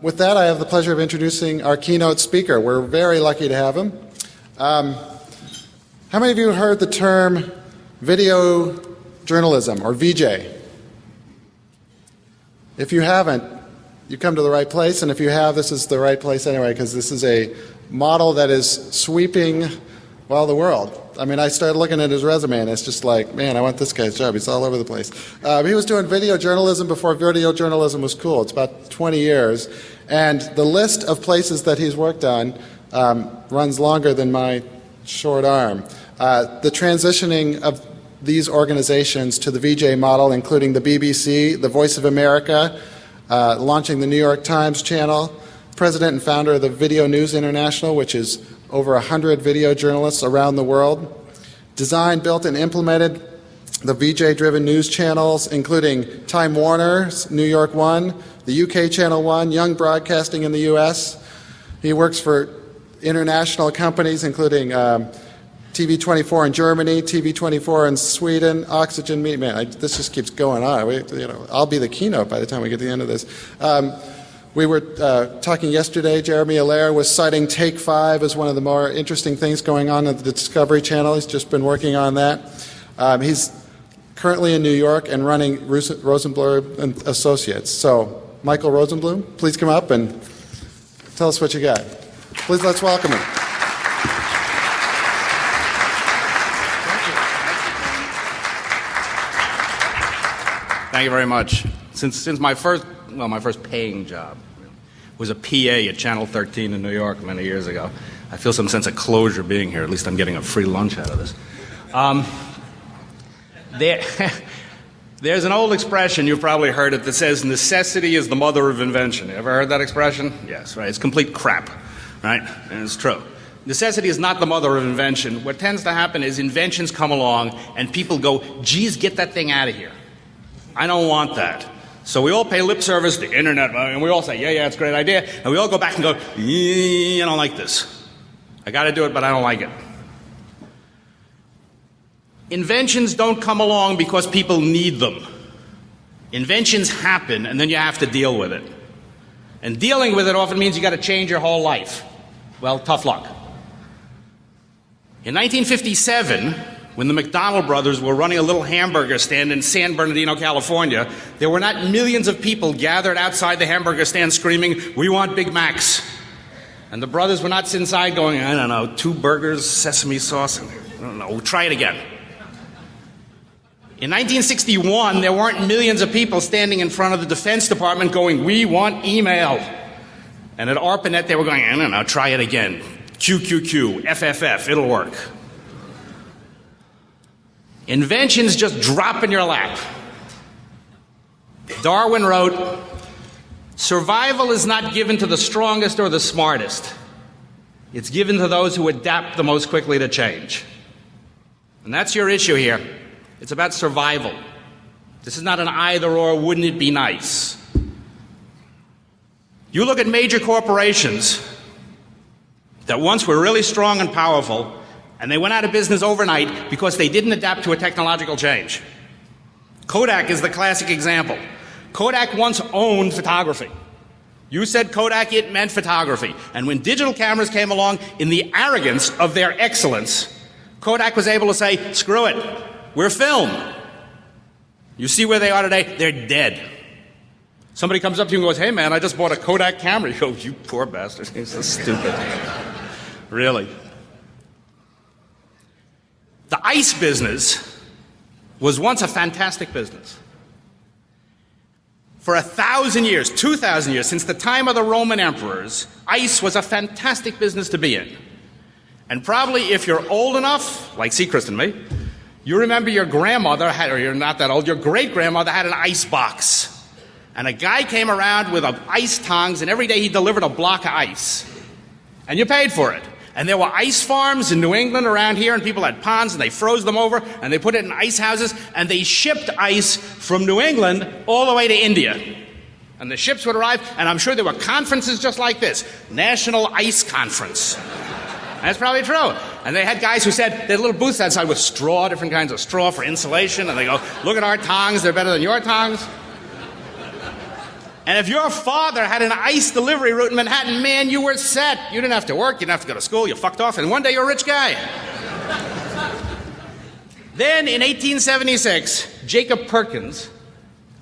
With that, I have the pleasure of introducing our keynote speaker. We're very lucky to have him. How many of you heard the term video journalism, or VJ? If you haven't, you come to the right place, and if you have, this is the right place anyway, because this is a model that is sweeping, well, the world. I mean, I started looking at his resume, and it's just like, man, I want this guy's job. He's all over the place. He was doing video journalism before video journalism was cool. It's about 20 years. And the list of places that he's worked on runs longer than my short arm. The transitioning of these organizations to the VJ model, including the BBC, the Voice of America, launching the New York Times channel, president and founder of the Video News International, which is over 100 video journalists around the world, designed, built, and implemented the VJ-driven news channels, including Time Warner's New York One, the UK Channel One, Young Broadcasting in the US. He works for international companies, including TV24 in Germany, TV24 in Sweden, Oxygen Media. Man, this just keeps going on. I'll be the keynote by the time we get to the end of this. We were talking yesterday, Jeremy Allaire was citing Take 5 as one of the more interesting things going on at the Discovery Channel. He's just been working on that. He's currently in New York and running Rosenblum and Associates. So, Michael Rosenblum, please come up and tell us what you got. Please let's welcome him. Thank you very much. Since my first paying job was a PA at Channel 13 in New York many years ago, I feel some sense of closure being here. At least I'm getting a free lunch out of this. There's an old expression, you've probably heard it, that says necessity is the mother of invention. You ever heard that expression? Yes, right. It's complete crap, right? And it's true. Necessity is not the mother of invention. What tends to happen is inventions come along and people go, geez, get that thing out of here. I don't want that. So we all pay lip service to the internet, and we all say, yeah, it's a great idea. And we all go back and go, I don't like this. I got to do it, but I don't like it. Inventions don't come along because people need them. Inventions happen, and then you have to deal with it. And dealing with it often means you got to change your whole life. Well, tough luck. In 1957, when the McDonald brothers were running a little hamburger stand in San Bernardino, California, there were not millions of people gathered outside the hamburger stand screaming, "We want Big Macs." And the brothers were not inside going, I don't know, 2 burgers, sesame sauce, I don't know, we'll try it again. In 1961, there weren't millions of people standing in front of the Defense Department going, "We want email." And at ARPANET, they were going, I don't know, try it again. QQQ, FFF, it'll work. Inventions just drop in your lap. Darwin wrote, "Survival is not given to the strongest or the smartest. It's given to those who adapt the most quickly to change." And that's your issue here. It's about survival. This is not an either or, wouldn't it be nice? You look at major corporations that once were really strong and powerful, and they went out of business overnight because they didn't adapt to a technological change. Kodak is the classic example. Kodak once owned photography. You said Kodak, it meant photography. And when digital cameras came along, in the arrogance of their excellence, Kodak was able to say, screw it, we're film. You see where they are today? They're dead. Somebody comes up to you and goes, "Hey man, I just bought a Kodak camera." You go, "You poor bastard, you're so stupid." Really. The ice business was once a fantastic business. For 1,000 years, 2,000 years, since the time of the Roman emperors, ice was a fantastic business to be in. And probably if you're old enough, like Seacrest and me, you remember your grandmother had, or you're not that old, your great-grandmother had an ice box. And a guy came around with ice tongs, and every day he delivered a block of ice. And you paid for it. And there were ice farms in New England around here, and people had ponds, and they froze them over, and they put it in ice houses, and they shipped ice from New England all the way to India. And the ships would arrive, and I'm sure there were conferences just like this, National Ice Conference. That's probably true. And they had guys who said, they had little booths outside with straw, different kinds of straw for insulation, and they go, "Look at our tongs, they're better than your tongs." And if your father had an ice delivery route in Manhattan, man, you were set. You didn't have to work, you didn't have to go to school, you fucked off, and one day you're a rich guy. Then in 1876, Jacob Perkins,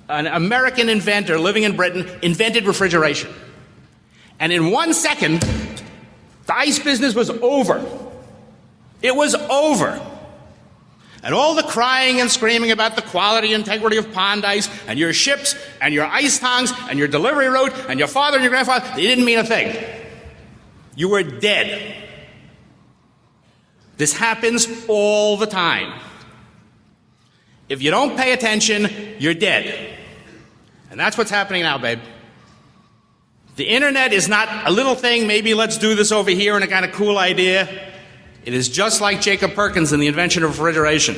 an American inventor living in Britain, invented refrigeration. And in 1 second, the ice business was over. It was over. And all the crying and screaming about the quality and integrity of pond ice and your ships and your ice tongs and your delivery route and your father and your grandfather, they didn't mean a thing. You were dead. This happens all the time. If you don't pay attention, you're dead. And that's what's happening now, babe. The internet is not a little thing, maybe let's do this over here and a kind of cool idea. It is just like Jacob Perkins and the invention of refrigeration.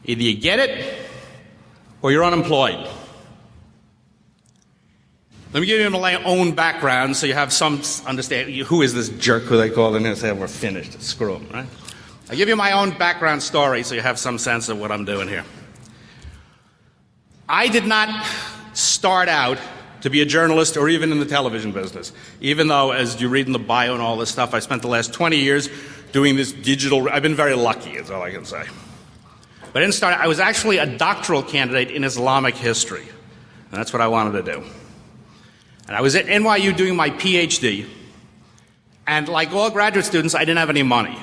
Either you get it, or you're unemployed. Let me give you my own background so you have some understanding. Who is this jerk who they call in and say, we're finished, screw him, right? I'll give you my own background story so you have some sense of what I'm doing here. I did not start out to be a journalist or even in the television business, even though, as you read in the bio and all this stuff, I spent the last 20 years doing this digital. I've been very lucky, is all I can say. But I didn't start. I was actually a doctoral candidate in Islamic history, and that's what I wanted to do. And I was at NYU doing my PhD, and like all graduate students, I didn't have any money.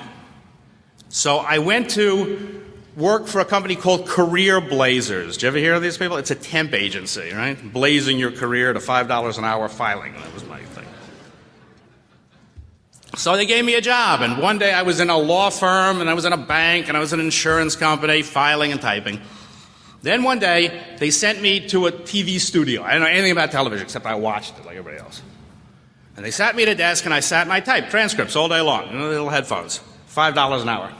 So I went to work for a company called Career Blazers. Did you ever hear of these people? It's a temp agency, right? Blazing your career to $5 an hour filing. That was my thing. So they gave me a job, and one day I was in a law firm, and I was in a bank, and I was in an insurance company, filing and typing. Then one day, they sent me to a TV studio. I didn't know anything about television, except I watched it like everybody else. And they sat me at a desk, and I sat and I typed transcripts all day long, little headphones, $5 an hour.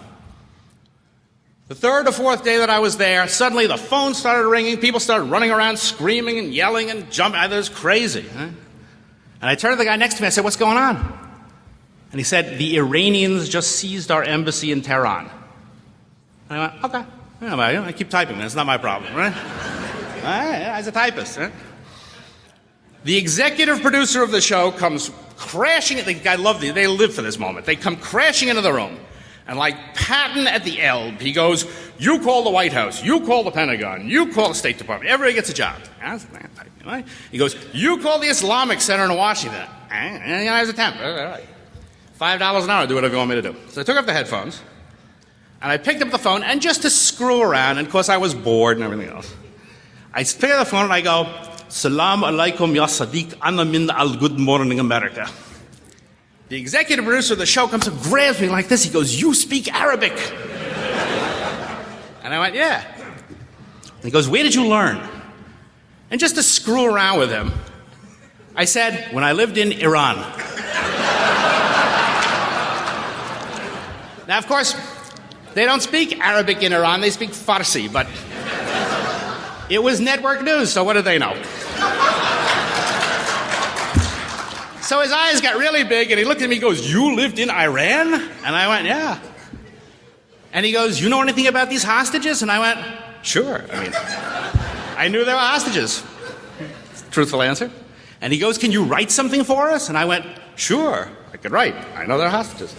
The third or fourth day that I was there, suddenly the phone started ringing, people started running around screaming and yelling and jumping. It was crazy. And I turned to the guy next to me, I said, what's going on? And he said, the Iranians just seized our embassy in Tehran. And I went, okay. I keep typing, it's not my problem, right? All right, as a typist. Right? The executive producer of the show comes crashing, I love they live for this moment. They come crashing into the room. And like Patton at the Elbe, he goes, you call the White House, you call the Pentagon, you call the State Department, everybody gets a job. Right? He goes, you call the Islamic Center in Washington. And I was a temp. All right. $5 an hour, do whatever you want me to do. So I took off the headphones, and I picked up the phone, and just to screw around, and of course I was bored and everything else, I pick up the phone and I go, Salam alaikum ya Sadiq, ana min al good morning America. The executive producer of the show comes and grabs me like this. He goes, you speak Arabic. And I went, yeah. And he goes, where did you learn? And just to screw around with him, I said, when I lived in Iran. Now, of course, they don't speak Arabic in Iran. They speak Farsi, but it was network news, so what did they know? So his eyes got really big, and he looked at me and goes, you lived in Iran? And I went, yeah. And he goes, you know anything about these hostages? And I went, sure. I knew they were hostages. Truthful answer. And he goes, can you write something for us? And I went, sure, I could write. I know they're hostages.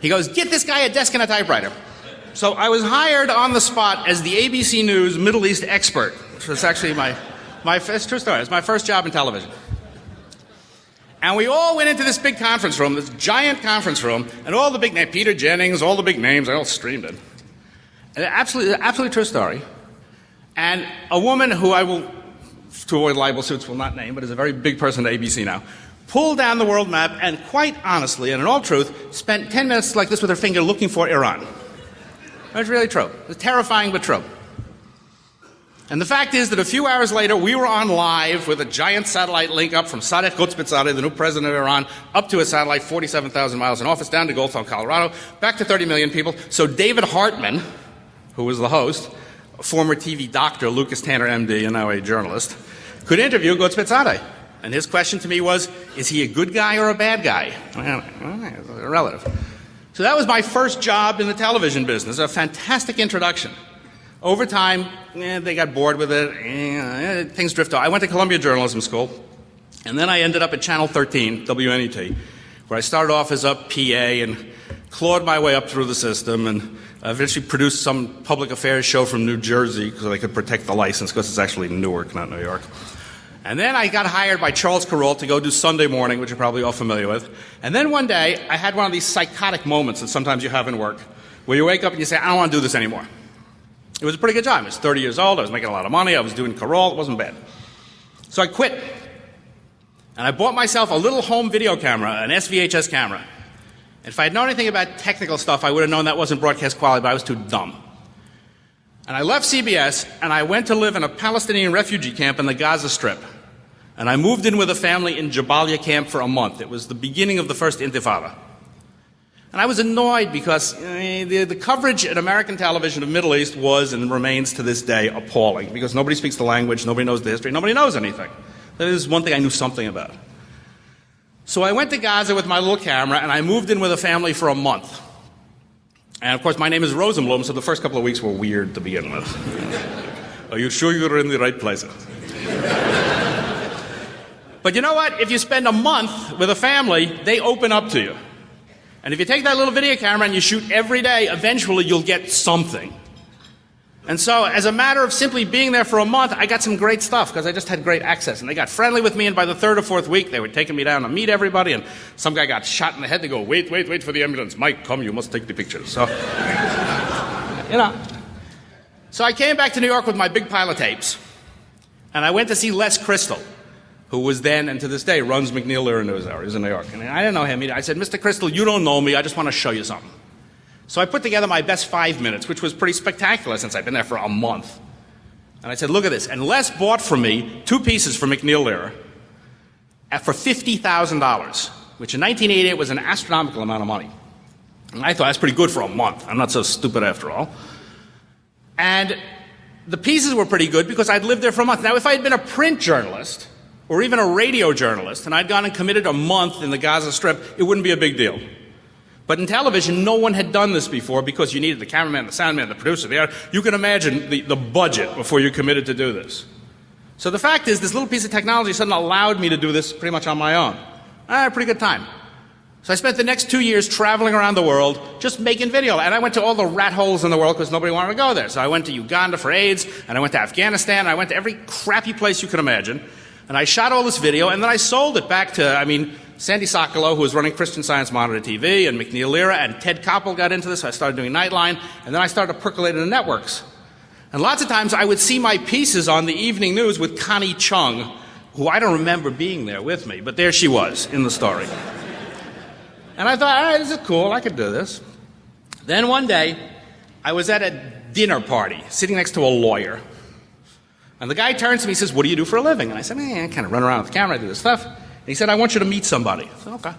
He goes, get this guy a desk and a typewriter. So I was hired on the spot as the ABC News Middle East expert, which was actually it's true story. It's my first job in television. And we all went into this big conference room, this giant conference room, and all the big names, Peter Jennings, all the big names, they all streamed in. And absolutely true story. And a woman who I will, to avoid libel suits, will not name, but is a very big person at ABC now, pulled down the world map and quite honestly, and in all truth, spent 10 minutes like this with her finger looking for Iran. That's really true. It's terrifying, but true. And the fact is that a few hours later, we were on live with a giant satellite link up from Sadegh Ghotbzadeh, the new president of Iran, up to a satellite 47,000 miles in office, down to Goldfeld, Colorado, back to 30 million people. So David Hartman, who was the host, a former TV doctor, Lucas Tanner, MD, and now a journalist, could interview Ghotbzadeh. And his question to me was, is he a good guy or a bad guy? Well, relative. So that was my first job in the television business, a fantastic introduction. Over time, they got bored with it. Things drifted off. I went to Columbia Journalism School, and then I ended up at Channel 13, WNET, where I started off as a PA and clawed my way up through the system, and eventually produced some public affairs show from New Jersey because I could protect the license, because it's actually Newark, not New York. And then I got hired by Charles Carroll to go do Sunday Morning, which you're probably all familiar with. And then one day, I had one of these psychotic moments that sometimes you have in work, where you wake up and you say, I don't want to do this anymore. It was a pretty good job. I was 30 years old. I was making a lot of money. I was doing Carroll. It wasn't bad. So I quit. And I bought myself a little home video camera, an SVHS camera. And if I had known anything about technical stuff, I would have known that wasn't broadcast quality, but I was too dumb. And I left CBS, and I went to live in a Palestinian refugee camp in the Gaza Strip. And I moved in with a family in Jabalia camp for a month. It was the beginning of the first Intifada. And I was annoyed because the coverage in American television of Middle East was and remains to this day appalling, because nobody speaks the language, nobody knows the history, nobody knows anything. That is one thing I knew something about. So I went to Gaza with my little camera, and I moved in with a family for a month. And of course, my name is Rosenblum, so the first couple of weeks were weird to begin with. Are you sure you're in the right place? But you know what? If you spend a month with a family, they open up to you. And if you take that little video camera and you shoot every day, eventually you'll get something. And so, as a matter of simply being there for a month, I got some great stuff because I just had great access. And they got friendly with me, and by the third or fourth week, they were taking me down to meet everybody, and some guy got shot in the head. They go, wait for the ambulance. Mike, come, you must take the pictures. So, So I came back to New York with my big pile of tapes, and I went to see Les Crystal, who was then, and to this day, runs McNeil-Lehrer NewsHour. He's in New York. And I didn't know him either. I said, Mr. Crystal, you don't know me. I just want to show you something. So I put together my best 5 minutes, which was pretty spectacular since I'd been there for a month. And I said, look at this. And Les bought for me 2 pieces from McNeil-Lehrer for $50,000, which in 1988 was an astronomical amount of money. And I thought, that's pretty good for a month. I'm not so stupid after all. And the pieces were pretty good because I'd lived there for a month. Now, if I had been a print journalist, or even a radio journalist, and I'd gone and committed a month in the Gaza Strip, it wouldn't be a big deal. But in television, no one had done this before because you needed the cameraman, the soundman, the producer. You can imagine the budget before you committed to do this. So the fact is, this little piece of technology suddenly allowed me to do this pretty much on my own. I had a pretty good time. So I spent the next 2 years traveling around the world just making video. And I went to all the rat holes in the world because nobody wanted to go there. So I went to Uganda for AIDS, and I went to Afghanistan, and I went to every crappy place you can imagine. And I shot all this video, and then I sold it back to, Sandy Sokolow, who was running Christian Science Monitor TV, and McNeil-Lehrer, and Ted Koppel got into this. So I started doing Nightline, and then I started to percolate into networks. And lots of times I would see my pieces on the evening news with Connie Chung, who I don't remember being there with me, but there she was in the story. And I thought, all right, this is cool, I could do this. Then one day, I was at a dinner party, sitting next to a lawyer. And the guy turns to me and says, what do you do for a living? And I said, I kind of run around with the camera, I do this stuff. And he said, I want you to meet somebody. I said, okay.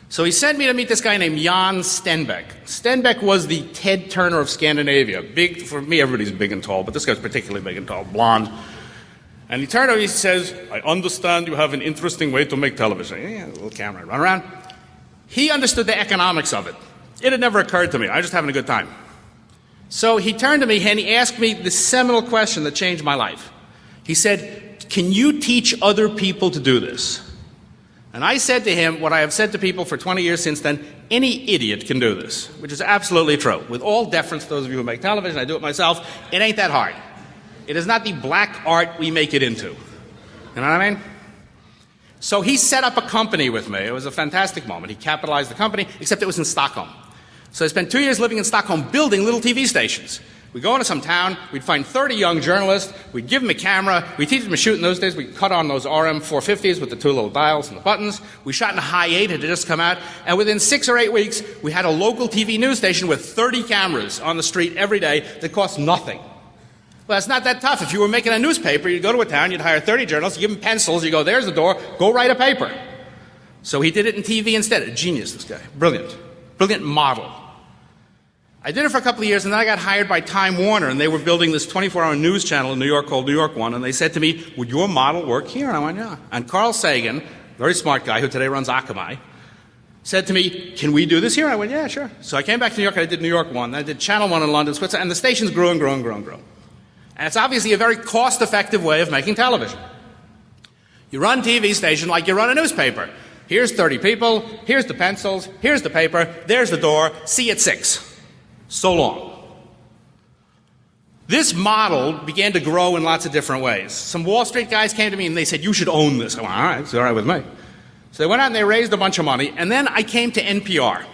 So he sent me to meet this guy named Jan Stenbeck. Stenbeck was the Ted Turner of Scandinavia. Big, for me, everybody's big and tall, but this guy's particularly big and tall, blonde. And he turned over, he says, I understand you have an interesting way to make television. Yeah, a little camera, run around. He understood the economics of it. It had never occurred to me. I was just having a good time. So he turned to me and he asked me the seminal question that changed my life. He said, can you teach other people to do this? And I said to him what I have said to people for 20 years since then, any idiot can do this, which is absolutely true. With all deference to those of you who make television, I do it myself, it ain't that hard. It is not the black art we make it into. You know what I mean? So he set up a company with me. It was a fantastic moment. He capitalized the company, except it was in Stockholm. So I spent 2 years living in Stockholm building little TV stations. We'd go into some town, we'd find 30 young journalists, we'd give them a camera, we'd teach them to shoot. In those days, we'd cut on those RM450s with the 2 little dials and the buttons. We shot in a high 8, it had just come out, and within 6 or 8 weeks, we had a local TV news station with 30 cameras on the street every day that cost nothing. Well, it's not that tough. If you were making a newspaper, you'd go to a town, you'd hire 30 journalists, you give them pencils, you go, there's the door, go write a paper. So he did it in TV instead. A genius, this guy. Brilliant. Brilliant model. I did it for a couple of years, and then I got hired by Time Warner, and they were building this 24-hour news channel in New York called New York One, and they said to me, would your model work here? And I went, yeah. And Carl Sagan, very smart guy who today runs Akamai, said to me, can we do this here? I went, yeah, sure. So I came back to New York, and I did New York 1, I did Channel 1 in London, Switzerland, and the stations grew and grew and grew and grew. And it's obviously a very cost-effective way of making television. You run TV station like you run a newspaper. Here's 30 people, here's the pencils, here's the paper, there's the door, see you at 6. So long. This model began to grow in lots of different ways. Some Wall Street guys came to me and they said, you should own this. I went, all right, it's all right with me. So they went out and they raised a bunch of money, and then I came to NPR.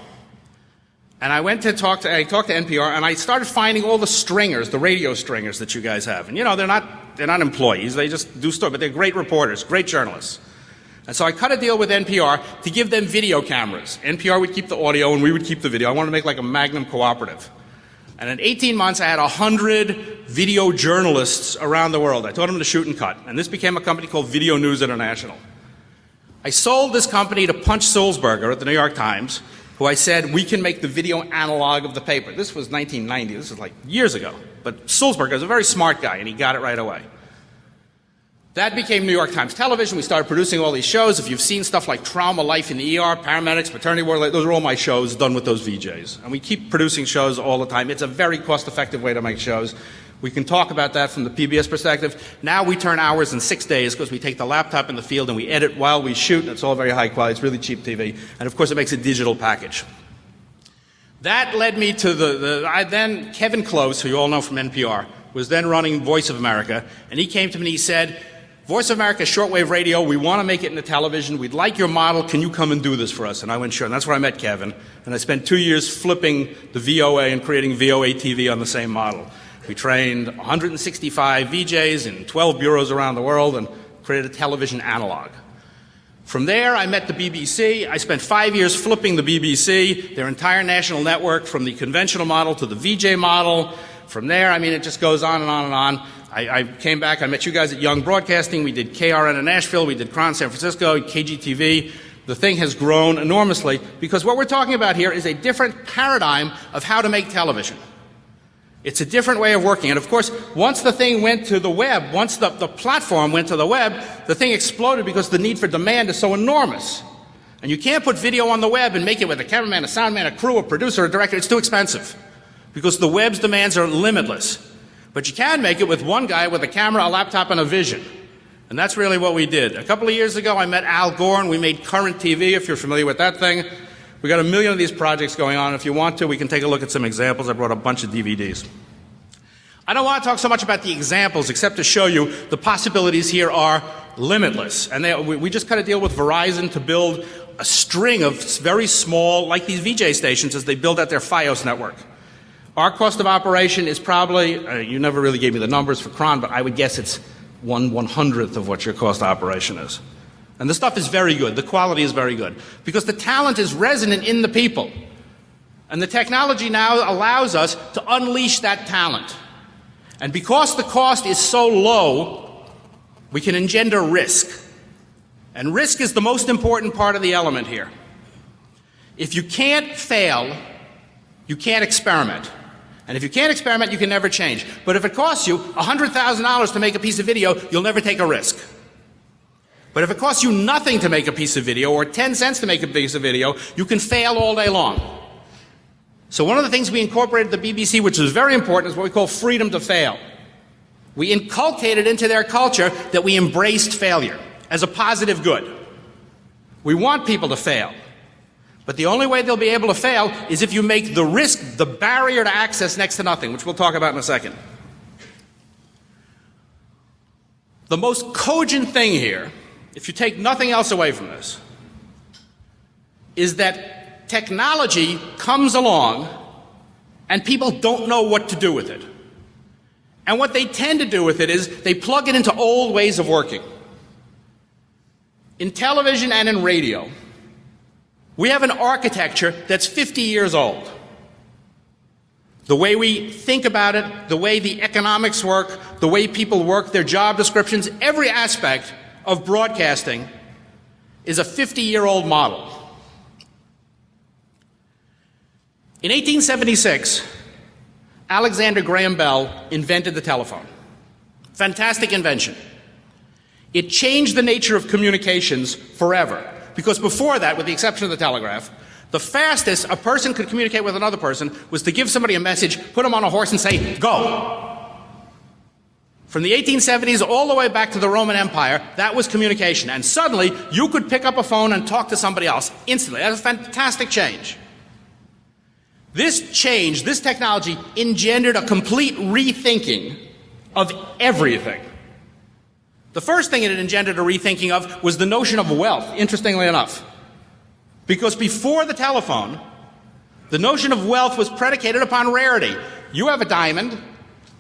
And I went to talk to NPR, and I started finding all the stringers, the radio stringers that you guys have. And you know, they're not employees, they just do stuff, but they're great reporters, great journalists. And so I cut a deal with NPR to give them video cameras. NPR would keep the audio and we would keep the video. I wanted to make like a Magnum cooperative. And in 18 months, I had 100 video journalists around the world. I taught them to shoot and cut. And this became a company called Video News International. I sold this company to Punch Sulzberger at the New York Times, who I said, we can make the video analog of the paper. This was 1990. This was like years ago. But Sulzberger is a very smart guy, and he got it right away. That became New York Times Television. We started producing all these shows. If you've seen stuff like Trauma Life in the ER, Paramedics, Maternity Ward, those are all my shows done with those VJs. And we keep producing shows all the time. It's a very cost-effective way to make shows. We can talk about that from the PBS perspective. Now we turn hours in 6 days because we take the laptop in the field and we edit while we shoot. And it's all very high quality. It's really cheap TV. And of course it makes a digital package. That led me to then Kevin Close, who you all know from NPR, was then running Voice of America. And he came to me and he said, Voice of America, shortwave radio, we want to make it into television. We'd like your model. Can you come and do this for us? And I went, sure. And that's where I met Kevin. And I spent 2 years flipping the VOA and creating VOA TV on the same model. We trained 165 VJs in 12 bureaus around the world and created a television analog. From there, I met the BBC. I spent 5 years flipping the BBC, their entire national network, from the conventional model to the VJ model. From there, I mean, it just goes on and on and on. I came back, I met you guys at Young Broadcasting, we did KRN in Nashville, we did KRON San Francisco, KGTV. The thing has grown enormously because what we're talking about here is a different paradigm of how to make television. It's a different way of working. And of course, once the thing went to the web, once the platform went to the web, the thing exploded because the need for demand is so enormous. And you can't put video on the web and make it with a cameraman, a soundman, a crew, a producer, a director. It's too expensive because the web's demands are limitless. But you can make it with one guy with a camera, a laptop, and a vision. And that's really what we did. A couple of years ago, I met Al Gore, and we made Current TV, if you're familiar with that thing. We got 1 million of these projects going on. If you want to, we can take a look at some examples. I brought a bunch of DVDs. I don't want to talk so much about the examples, except to show you the possibilities here are limitless. And we just cut a deal with Verizon to build a string of very small, like these VJ stations, as they build out their Fios network. Our cost of operation is probably, you never really gave me the numbers for KRON, but I would guess it's 1/100th of what your cost of operation is. And the stuff is very good. The quality is very good. Because the talent is resonant in the people. And the technology now allows us to unleash that talent. And because the cost is so low, we can engender risk. And risk is the most important part of the element here. If you can't fail, you can't experiment. And if you can't experiment, you can never change. But if it costs you $100,000 to make a piece of video, you'll never take a risk. But if it costs you nothing to make a piece of video, or 10 cents to make a piece of video, you can fail all day long. So one of the things we incorporated at the BBC, which is very important, is what we call freedom to fail. We inculcated into their culture that we embraced failure as a positive good. We want people to fail. But the only way they'll be able to fail is if you make the risk, the barrier to access, next to nothing, which we'll talk about in a second. The most cogent thing here, if you take nothing else away from this, is that technology comes along and people don't know what to do with it. And what they tend to do with it is they plug it into old ways of working. In television and in radio, we have an architecture that's 50 years old. The way we think about it, the way the economics work, the way people work, their job descriptions, every aspect of broadcasting is a 50-year-old model. In 1876, Alexander Graham Bell invented the telephone. Fantastic invention. It changed the nature of communications forever. Because before that, with the exception of the telegraph, The fastest a person could communicate with another person was to give somebody a message, put him on a horse and say, go. From the 1870s all the way back to the Roman Empire, that was communication. And suddenly, you could pick up a phone and talk to somebody else instantly. That was a fantastic change. This change, this technology, engendered a complete rethinking of everything. The first thing it engendered a rethinking of was the notion of wealth, interestingly enough. Because before the telephone, the notion of wealth was predicated upon rarity. You have a diamond.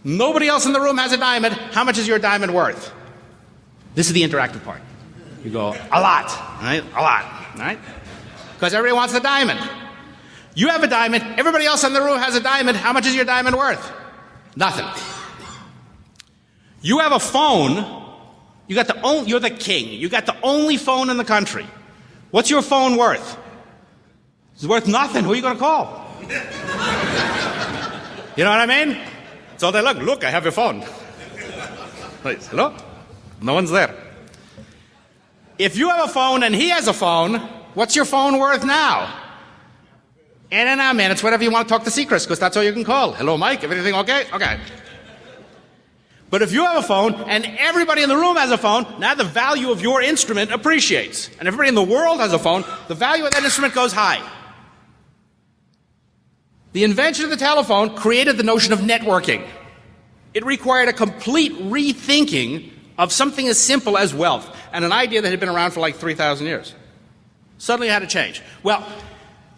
Nobody else in the room has a diamond. How much is your diamond worth? This is the interactive part. You go, a lot, right? A lot, right? Because everybody wants the diamond. You have a diamond. Everybody else in the room has a diamond. How much is your diamond worth? Nothing. You have a phone. You're the king. You got the only phone in the country. What's your phone worth? It's worth nothing. Who are you going to call? You know what I mean? So they look, I have your phone. Please, hello? No one's there. If you have a phone and he has a phone, what's your phone worth now? And man, it's whatever you want to talk to Seacrest, because that's all you can call. Hello, Mike, everything okay? Okay. But if you have a phone and everybody in the room has a phone, now the value of your instrument appreciates. And everybody in the world has a phone, the value of that instrument goes high. The invention of the telephone created the notion of networking. It required a complete rethinking of something as simple as wealth, and an idea that had been around for like 3,000 years. Suddenly it had to change. Well,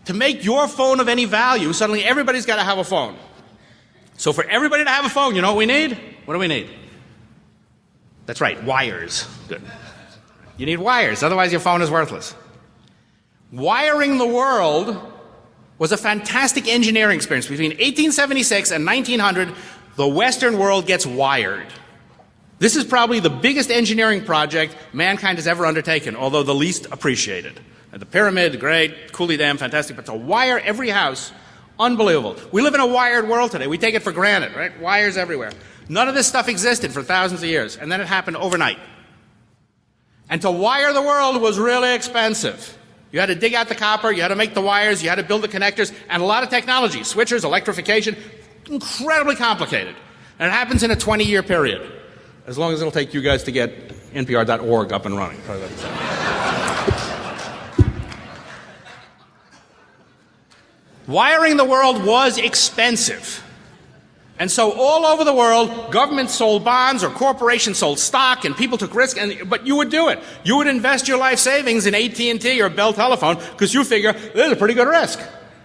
to make your phone of any value, suddenly everybody's got to have a phone. So for everybody to have a phone, you know what we need? What do we need? That's right, wires. Good. You need wires, otherwise your phone is worthless. Wiring the world was a fantastic engineering experience. Between 1876 and 1900, the Western world gets wired. This is probably the biggest engineering project mankind has ever undertaken, although the least appreciated. The pyramid, great, Cooley Dam, fantastic, but to wire every house, unbelievable. We live in a wired world today. We take it for granted, right? Wires everywhere. None of this stuff existed for thousands of years, and then it happened overnight. And to wire the world was really expensive. You had to dig out the copper, you had to make the wires, you had to build the connectors, and a lot of technology, switchers, electrification, incredibly complicated. And it happens in a 20-year period, as long as it'll take you guys to get NPR.org up and running. Wiring the world was expensive. And so all over the world, governments sold bonds or corporations sold stock and people took risk, but you would do it. You would invest your life savings in AT&T or Bell Telephone because you figure there's a pretty good risk.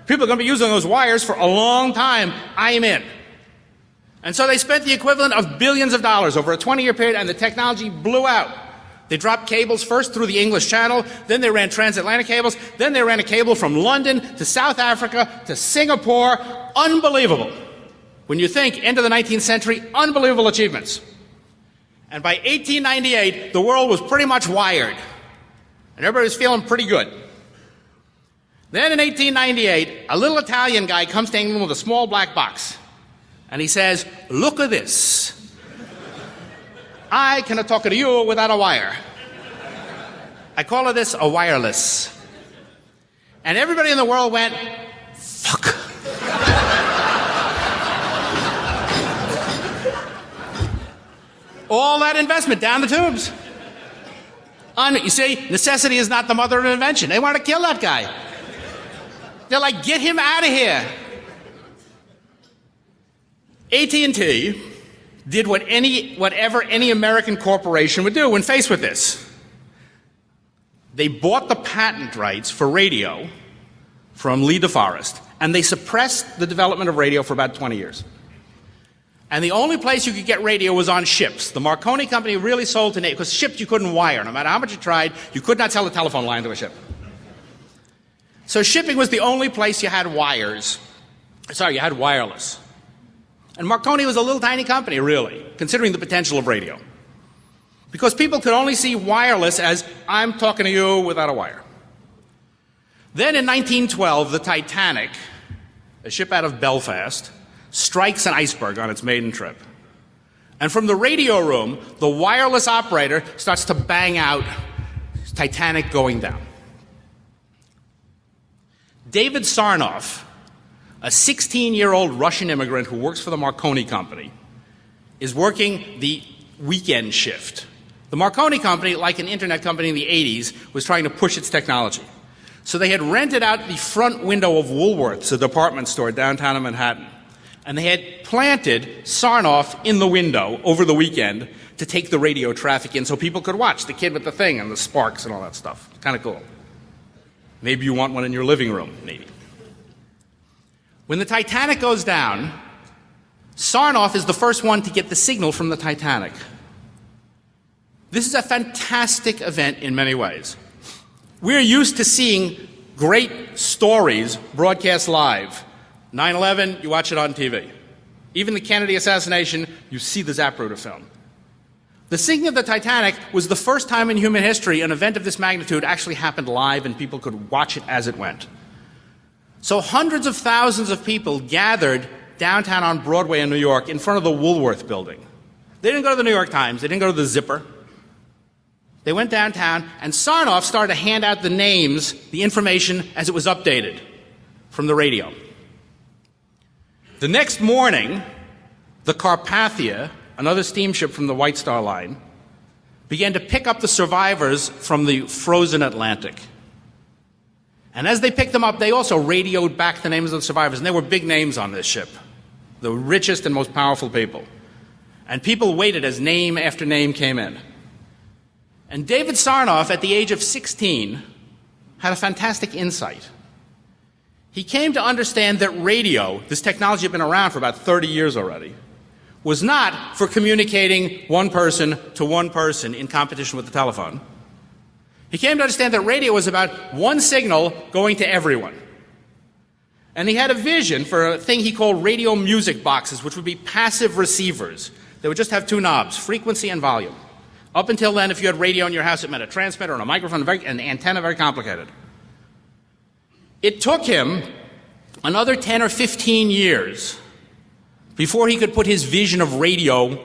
People are going to be using those wires for a long time. I'm in. And so they spent the equivalent of billions of dollars over a 20-year period, and the technology blew out. They dropped cables first through the English Channel, then they ran transatlantic cables, then they ran a cable from London to South Africa to Singapore. Unbelievable. When you think, end of the 19th century, unbelievable achievements. And by 1898, the world was pretty much wired. And everybody was feeling pretty good. Then in 1898, a little Italian guy comes to England with a small black box. And he says, look at this. I cannot talk to you without a wire. I call this a wireless. And everybody in the world went, fuck. All that investment down the tubes. You see, necessity is not the mother of invention. They want to kill that guy. They're like, get him out of here. AT&T did whatever any American corporation would do when faced with this. They bought the patent rights for radio from Lee DeForest, and they suppressed the development of radio for about 20 years. And the only place you could get radio was on ships. The Marconi company really sold to Navy, because ships you couldn't wire. No matter how much you tried, you could not sell a telephone line to a ship. So shipping was the only place you had wires. Sorry, you had wireless. And Marconi was a little tiny company, really, considering the potential of radio. Because people could only see wireless as, I'm talking to you without a wire. Then in 1912, the Titanic, a ship out of Belfast, strikes an iceberg on its maiden trip. And from the radio room, the wireless operator starts to bang out Titanic going down. David Sarnoff, a 16-year-old Russian immigrant who works for the Marconi Company, is working the weekend shift. The Marconi Company, like an internet company in the 80s, was trying to push its technology. So they had rented out the front window of Woolworth's, a department store downtown in Manhattan. And they had planted Sarnoff in the window over the weekend to take the radio traffic in so people could watch the kid with the thing and the sparks and all that stuff. Kind of cool. Maybe you want one in your living room, maybe. When the Titanic goes down, Sarnoff is the first one to get the signal from the Titanic. This is a fantastic event in many ways. We're used to seeing great stories broadcast live. 9/11, you watch it on TV. Even the Kennedy assassination, you see the Zapruder film. The sinking of the Titanic was the first time in human history an event of this magnitude actually happened live and people could watch it as it went. So hundreds of thousands of people gathered downtown on Broadway in New York in front of the Woolworth building. They didn't go to the New York Times. They didn't go to the Zipper. They went downtown, and Sarnoff started to hand out the names, the information, as it was updated from the radio. The next morning, the Carpathia, another steamship from the White Star Line, began to pick up the survivors from the frozen Atlantic. And as they picked them up, they also radioed back the names of the survivors, and there were big names on this ship, the richest and most powerful people. And people waited as name after name came in. And David Sarnoff, at the age of 16, had a fantastic insight. He came to understand that radio, this technology had been around for about 30 years already, was not for communicating one person to one person in competition with the telephone. He came to understand that radio was about one signal going to everyone. And he had a vision for a thing he called radio music boxes, which would be passive receivers. They would just have two knobs, frequency and volume. Up until then, if you had radio in your house, it meant a transmitter and a microphone, an antenna, very complicated. It took him another 10 or 15 years before he could put his vision of radio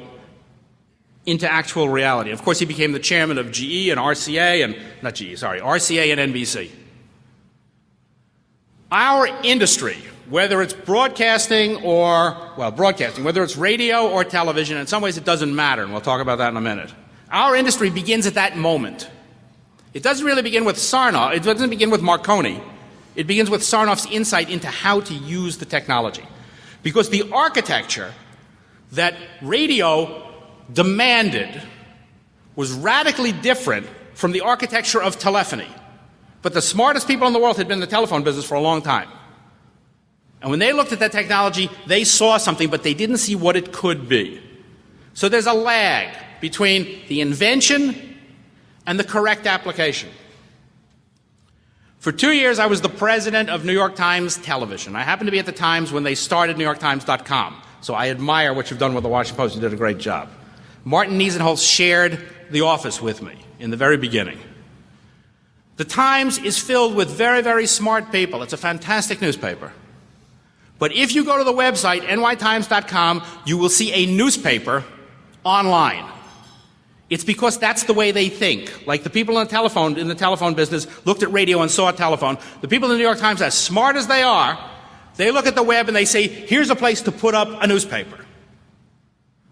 into actual reality. Of course, he became the chairman of GE and RCA and, RCA and NBC. Our industry, whether it's broadcasting, whether it's radio or television, in some ways it doesn't matter, and we'll talk about that in a minute. Our industry begins at that moment. It doesn't really begin with Sarnoff, it doesn't begin with Marconi. It begins with Sarnoff's insight into how to use the technology. Because the architecture that radio demanded was radically different from the architecture of telephony. But the smartest people in the world had been in the telephone business for a long time. And when they looked at that technology, they saw something, but they didn't see what it could be. So there's a lag between the invention and the correct application. For 2 years, I was the president of New York Times Television. I happened to be at the Times when they started NewYorkTimes.com. So I admire what you've done with the Washington Post. You did a great job. Martin Niesenholz shared the office with me in the very beginning. The Times is filled with very, very smart people. It's a fantastic newspaper. But if you go to the website, nytimes.com, you will see a newspaper online. It's because that's the way they think. Like the people in the telephone business looked at radio and saw a telephone. The people in the New York Times, as smart as they are, they look at the web and they say, here's a place to put up a newspaper.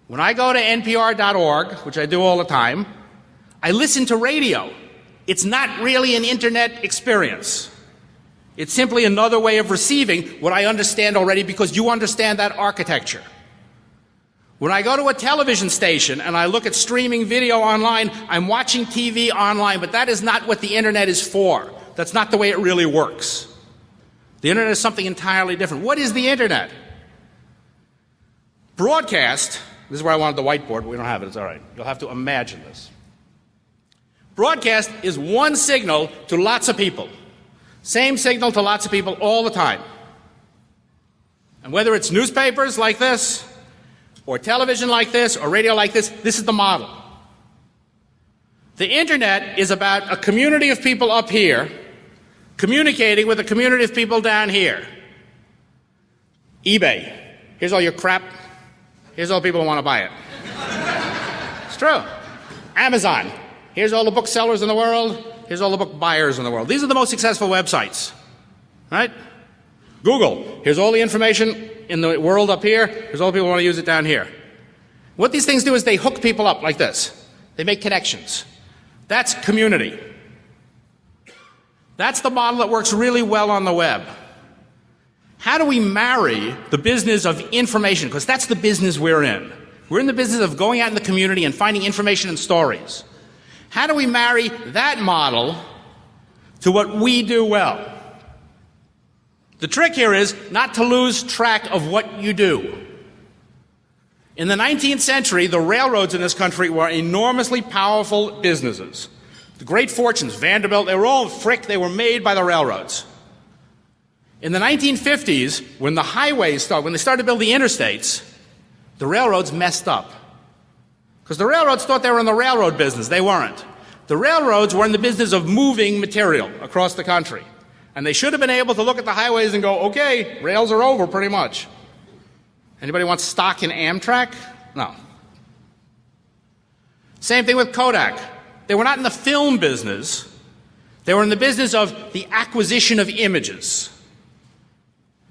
When I go to npr.org, which I do all the time, I listen to radio. It's not really an internet experience. It's simply another way of receiving what I understand already because you understand that architecture. When I go to a television station and I look at streaming video online, I'm watching TV online, but that is not what the internet is for. That's not the way it really works. The internet is something entirely different. What is the internet? Broadcast, this is where I wanted the whiteboard, but we don't have it, it's all right. You'll have to imagine this. Broadcast is one signal to lots of people. Same signal to lots of people all the time. And whether it's newspapers like this, or television like this, or radio like this is the model. The internet is about a community of people up here communicating with a community of people down here. eBay. Here's all your crap. Here's all the people who want to buy it. It's true. Amazon. Here's all the booksellers in the world. Here's all the book buyers in the world. These are the most successful websites. Right? Google. Here's all the information in the world up here. Here's all the people who want to use it down here. What these things do is they hook people up like this. They make connections. That's community. That's the model that works really well on the web. How do we marry the business of information? Because that's the business we're in. We're in the business of going out in the community and finding information and stories. How do we marry that model to what we do well? The trick here is not to lose track of what you do. In the 19th century, the railroads in this country were enormously powerful businesses. The great fortunes, Vanderbilt, they were all Frick, they were made by the railroads. In the 1950s, when the highways started, when they started to build the interstates, the railroads messed up. Because the railroads thought they were in the railroad business. They weren't. The railroads were in the business of moving material across the country. And they should have been able to look at the highways and go, okay, rails are over pretty much. Anybody want stock in Amtrak? No. Same thing with Kodak. They were not in the film business. They were in the business of the acquisition of images.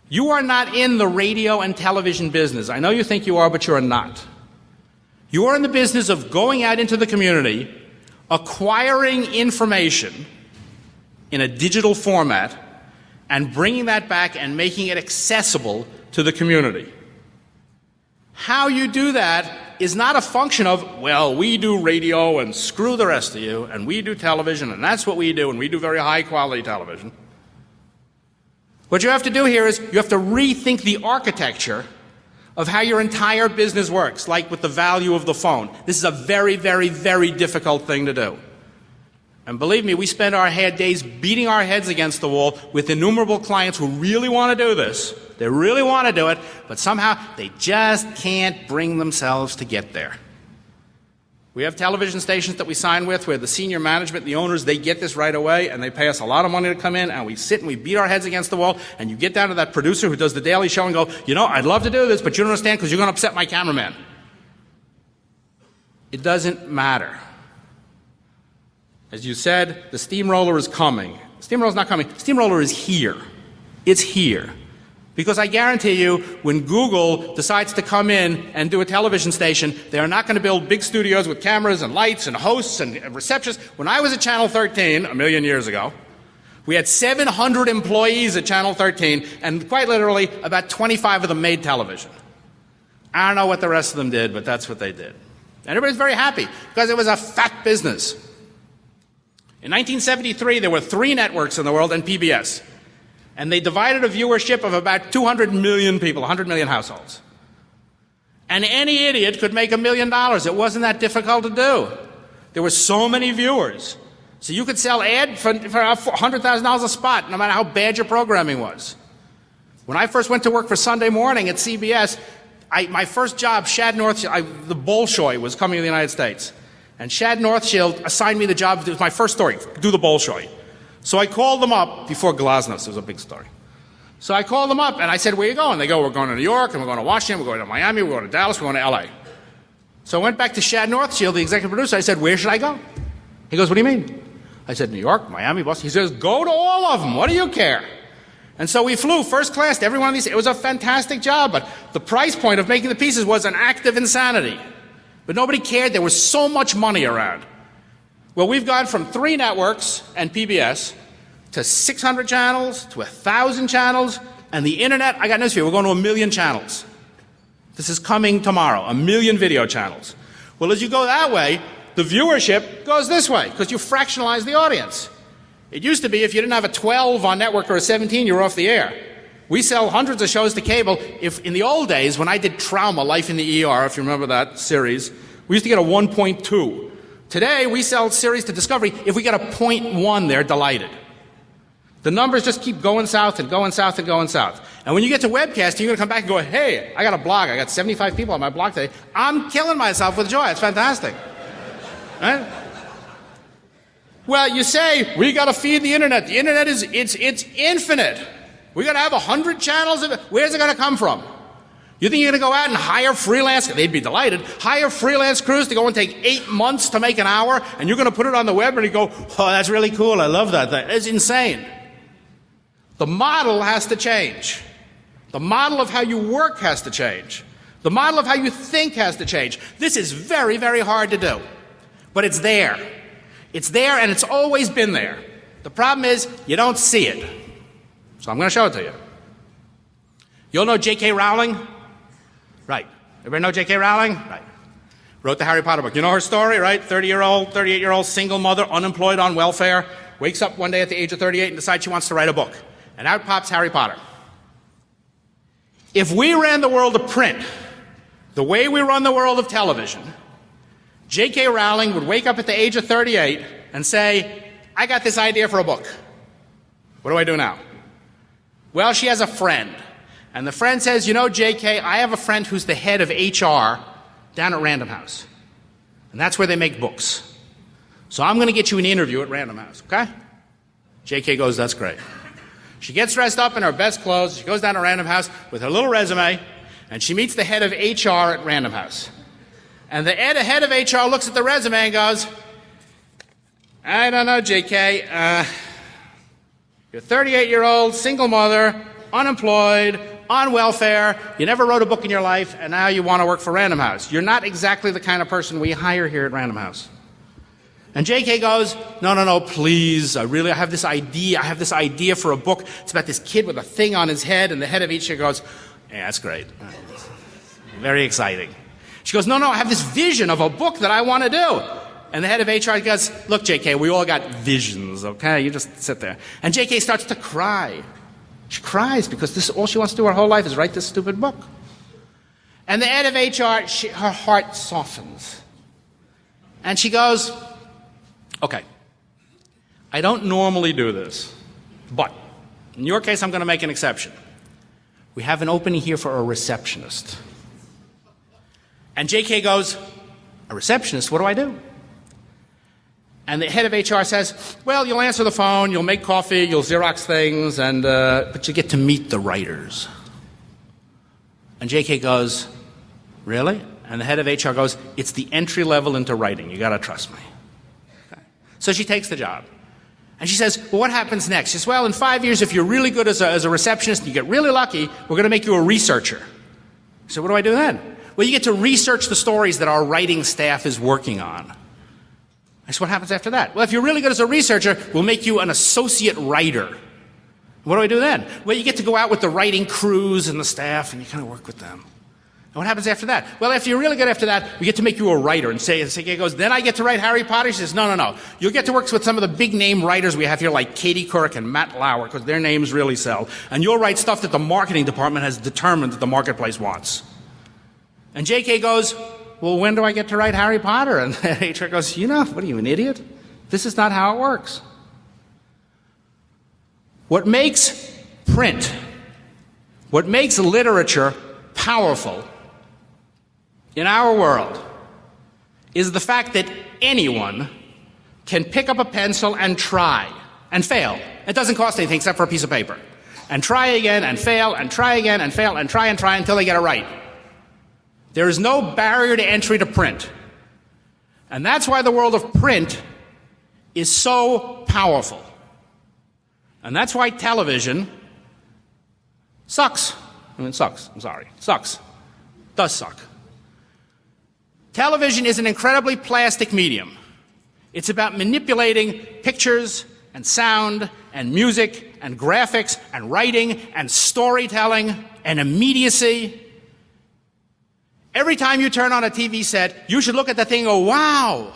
You are not in the radio and television business. I know you think you are, but you are not. You are in the business of going out into the community, acquiring information in a digital format, and bringing that back and making it accessible to the community. How you do that is not a function of, well, we do radio and screw the rest of you, and we do television, and that's what we do, and we do very high-quality television. What you have to do here is you have to rethink the architecture of how your entire business works, like with the value of the phone. This is a very, very, very difficult thing to do. And believe me, we spend our days beating our heads against the wall with innumerable clients who really want to do this. They really want to do it, but somehow they just can't bring themselves to get there. We have television stations that we sign with where the senior management, the owners, they get this right away, and they pay us a lot of money to come in, and we sit and we beat our heads against the wall, and you get down to that producer who does the daily show and go, you know, I'd love to do this, but you don't understand because you're going to upset my cameraman. It doesn't matter. As you said, the steamroller is coming. Steamroller's not coming. Steamroller is here. It's here. Because I guarantee you, when Google decides to come in and do a television station, they are not going to build big studios with cameras and lights and hosts and receptionists. When I was at Channel 13 a million years ago, we had 700 employees at Channel 13, and quite literally, about 25 of them made television. I don't know what the rest of them did, but that's what they did. And everybody's very happy, because it was a fat business. In 1973, there were 3 networks in the world and PBS. And they divided a viewership of about 200 million people, 100 million households. And any idiot could make $1 million. It wasn't that difficult to do. There were so many viewers. So you could sell ad for $100,000 a spot, no matter how bad your programming was. When I first went to work for Sunday Morning at CBS, my first job, Shad Northshield, the Bolshoi was coming to the United States. And Shad Northshield assigned me the job, it was my first story, do the Bolshoi. So I called them up before Glasnost. It was a big story. So I called them up, and I said, where are you going? They go, we're going to New York, and we're going to Washington, we're going to Miami, we're going to Dallas, we're going to L.A. So I went back to Shad Northshield, the executive producer. I said, where should I go? He goes, what do you mean? I said, New York, Miami, Boston. He says, go to all of them. What do you care? And so we flew first class to every one of these. It was a fantastic job, but the price point of making the pieces was an act of insanity. But nobody cared. There was so much money around. Well, we've gone from 3 networks and PBS to 600 channels, to 1,000 channels, and the internet, I got news for you, we're going to 1 million channels. This is coming tomorrow, 1 million video channels. Well, as you go that way, the viewership goes this way, because you fractionalize the audience. It used to be if you didn't have a 12 on network or a 17, you were off the air. We sell hundreds of shows to cable. If in the old days, when I did Trauma, Life in the ER, if you remember that series, we used to get a 1.2. Today, we sell series to Discovery. If we get a 0.1, they're delighted. The numbers just keep going south and going south and going south. And when you get to webcast, you're going to come back and go, hey, I got a blog. I got 75 people on my blog today. I'm killing myself with joy. It's fantastic. Right? Well, you say, we got to feed the internet. The internet is, it's infinite. We got to have 100 channels of it. Where's it going to come from? You think you're going to go out and hire freelance, they'd be delighted, hire freelance crews to go and take 8 months to make an hour, and you're going to put it on the web and you go, oh, that's really cool. I love that thing. It's insane. The model has to change. The model of how you work has to change. The model of how you think has to change. This is very, very hard to do. But it's there. It's there, and it's always been there. The problem is you don't see it. So I'm going to show it to you. You all know J.K. Rowling? Right. Everybody know J.K. Rowling? Right. Wrote the Harry Potter book. You know her story, right? 30-year-old, 38-year-old single mother, unemployed, on welfare, wakes up one day at the age of 38 and decides she wants to write a book. And out pops Harry Potter. If we ran the world of print the way we run the world of television, J.K. Rowling would wake up at the age of 38 and say, I got this idea for a book. What do I do now? Well, she has a friend. And the friend says, you know, J.K., I have a friend who's the head of HR down at Random House. And that's where they make books. So I'm going to get you an interview at Random House, okay? J.K. goes, that's great. She gets dressed up in her best clothes. She goes down to Random House with her little resume, and she meets the head of HR at Random House. And the head of HR looks at the resume and goes, I don't know, J.K., you're a 38-year-old, single mother, unemployed, on welfare, you never wrote a book in your life, and now you want to work for Random House. You're not exactly the kind of person we hire here at Random House. And J.K. goes, no, please, I have this idea for a book. It's about this kid with a thing on his head, and the head of HR goes, yeah, that's great. Very exciting. She goes, no, I have this vision of a book that I want to do. And the head of HR goes, look, J.K., we all got visions, okay? You just sit there. And J.K. starts to cry. She cries because all she wants to do her whole life is write this stupid book. And the head of HR, her heart softens. And she goes, okay, I don't normally do this, but in your case, I'm going to make an exception. We have an opening here for a receptionist. And J.K. goes, a receptionist? What do I do? And the head of HR says, well, you'll answer the phone, you'll make coffee, you'll Xerox things, but you get to meet the writers. And J.K. goes, really? And the head of HR goes, it's the entry level into writing. You got to trust me. Okay. So she takes the job. And she says, well, what happens next? She says, well, in 5 years, if you're really good as a receptionist and you get really lucky, we're going to make you a researcher. So what do I do then? Well, you get to research the stories that our writing staff is working on. I said, what happens after that? Well, if you're really good as a researcher, we'll make you an associate writer. What do I do then? Well, you get to go out with the writing crews and the staff, and you kind of work with them. And what happens after that? Well, if you're really good after that, we get to make you a writer. And J.K. goes, then I get to write Harry Potter? She says, no. You'll get to work with some of the big name writers we have here, like Katie Couric and Matt Lauer, because their names really sell. And you'll write stuff that the marketing department has determined that the marketplace wants. And J.K. goes, well, when do I get to write Harry Potter? And HR goes, what are you, an idiot? This is not how it works. What makes print, what makes literature powerful in our world is the fact that anyone can pick up a pencil and try and fail. It doesn't cost anything except for a piece of paper. And try again and fail and try again and fail and try until they get it right. There is no barrier to entry to print. And that's why the world of print is so powerful. And that's why television sucks. Sucks. Does suck. Television is an incredibly plastic medium. It's about manipulating pictures and sound and music and graphics and writing and storytelling and immediacy. Every time you turn on a TV set, you should look at the thing and go, wow,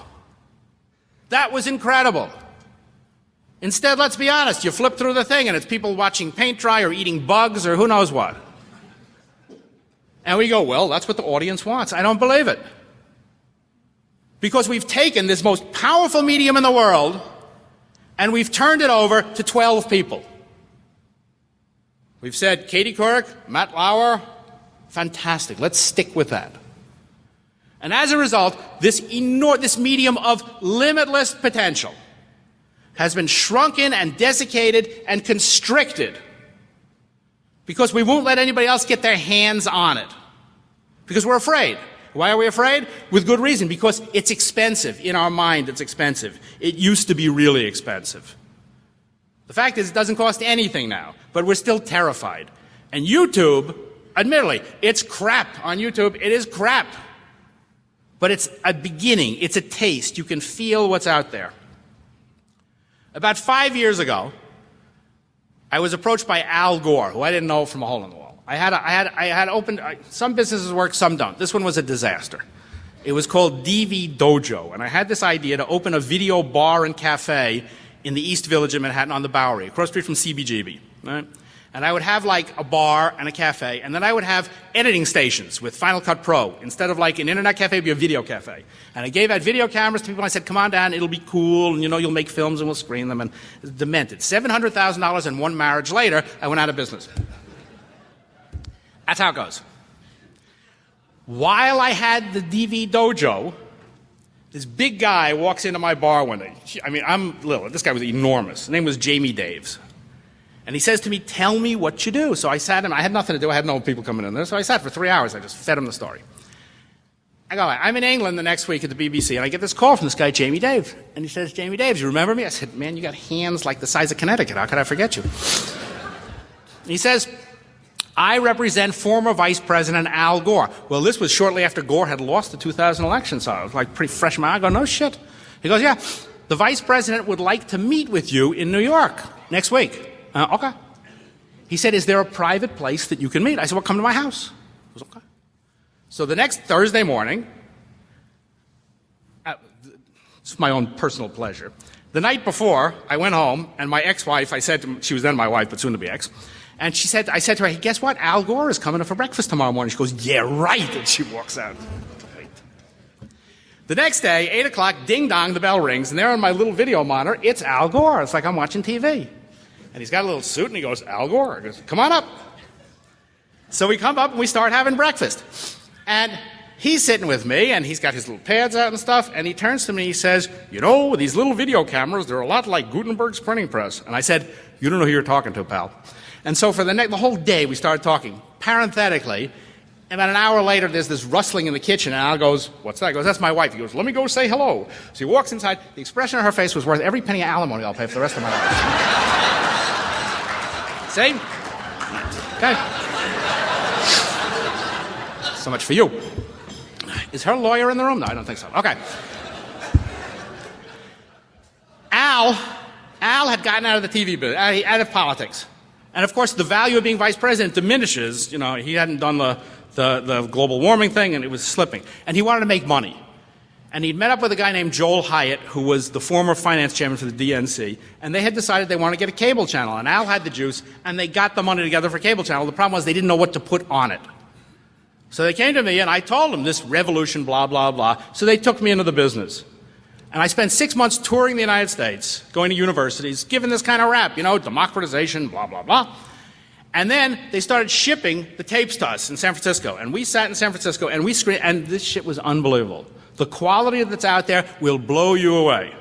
that was incredible. Instead, let's be honest, you flip through the thing and it's people watching paint dry or eating bugs or who knows what. And we go, well, that's what the audience wants. I don't believe it. Because we've taken this most powerful medium in the world and we've turned it over to 12 people. We've said Katie Couric, Matt Lauer, fantastic. Let's stick with that. And as a result, this medium of limitless potential has been shrunken and desiccated and constricted because we won't let anybody else get their hands on it. Because we're afraid. Why are we afraid? With good reason. Because it's expensive. In our mind, it's expensive. It used to be really expensive. The fact is, it doesn't cost anything now, but we're still terrified. And YouTube, admittedly, it's crap on YouTube. It is crap. But it's a beginning. It's a taste. You can feel what's out there. About 5 years ago, I was approached by Al Gore, who I didn't know from a hole in the wall. I had opened, some businesses work, some don't. This one was a disaster. It was called DV Dojo, and I had this idea to open a video bar and cafe in the East Village of Manhattan on the Bowery, across the street from CBGB. Right? And I would have like a bar and a cafe, and then I would have editing stations with Final Cut Pro. Instead of like an internet cafe, it would be a video cafe. And I gave out video cameras to people, and I said, come on down, it'll be cool, and you'll make films and we'll screen them, and it was demented. $700,000 and one marriage later, I went out of business. That's how it goes. While I had the DV Dojo, this big guy walks into my bar one day. I mean, I'm little. This guy was enormous. His name was Jamie Daves. And he says to me, tell me what you do. So I sat him. I had nothing to do. I had no people coming in there. So I sat for 3 hours. I just fed him the story. I go, I'm in England the next week at the BBC, and I get this call from this guy, Jamie Daves. And he says, Jamie Daves, you remember me? I said, man, you got hands like the size of Connecticut. How could I forget you? He says, I represent former Vice President Al Gore. Well, this was shortly after Gore had lost the 2000 election, so I was like pretty fresh in my eye. I go, no shit. He goes, yeah, the Vice President would like to meet with you in New York next week. Okay. He said, is there a private place that you can meet? I said, well, come to my house. He goes, okay. So the next Thursday morning, it's my own personal pleasure. The night before, I went home, and my ex-wife, I said to, she was then my wife, but soon to be ex, and I said to her, hey, guess what? Al Gore is coming for breakfast tomorrow morning. She goes, yeah, right. And she walks out. Great. The next day, 8 o'clock, ding dong, the bell rings, and there on my little video monitor, it's Al Gore. It's like I'm watching TV. And he's got a little suit, and he goes, Al Gore. I goes, come on up. So we come up, and we start having breakfast. And he's sitting with me, and he's got his little pads out and stuff, and he turns to me, and he says, you know, these little video cameras, they're a lot like Gutenberg's printing press. And I said, you don't know who you're talking to, pal. And so for the whole day, we started talking. Parenthetically, about an hour later, there's this rustling in the kitchen, and Al goes, what's that? I goes, that's my wife. He goes, let me go say hello. So he walks inside. The expression on her face was worth every penny of alimony I'll pay for the rest of my life. See? Okay. So much for you. Is her lawyer in the room? No, I don't think so. Okay. Al had gotten out of the TV business, out of politics. And of course, the value of being vice president diminishes. You know, he hadn't done the global warming thing, and it was slipping. And he wanted to make money. And he'd met up with a guy named Joel Hyatt, who was the former finance chairman for the DNC, and they had decided they wanted to get a cable channel. And Al had the juice, and they got the money together for a cable channel. The problem was they didn't know what to put on it. So they came to me, and I told them this revolution, blah, blah, blah. So they took me into the business. And I spent 6 months touring the United States, going to universities, giving this kind of rap, you know, democratization, blah, blah, blah. And then they started shipping the tapes to us in San Francisco. And we sat in San Francisco, and we screened, and this shit was unbelievable. The quality that's out there will blow you away.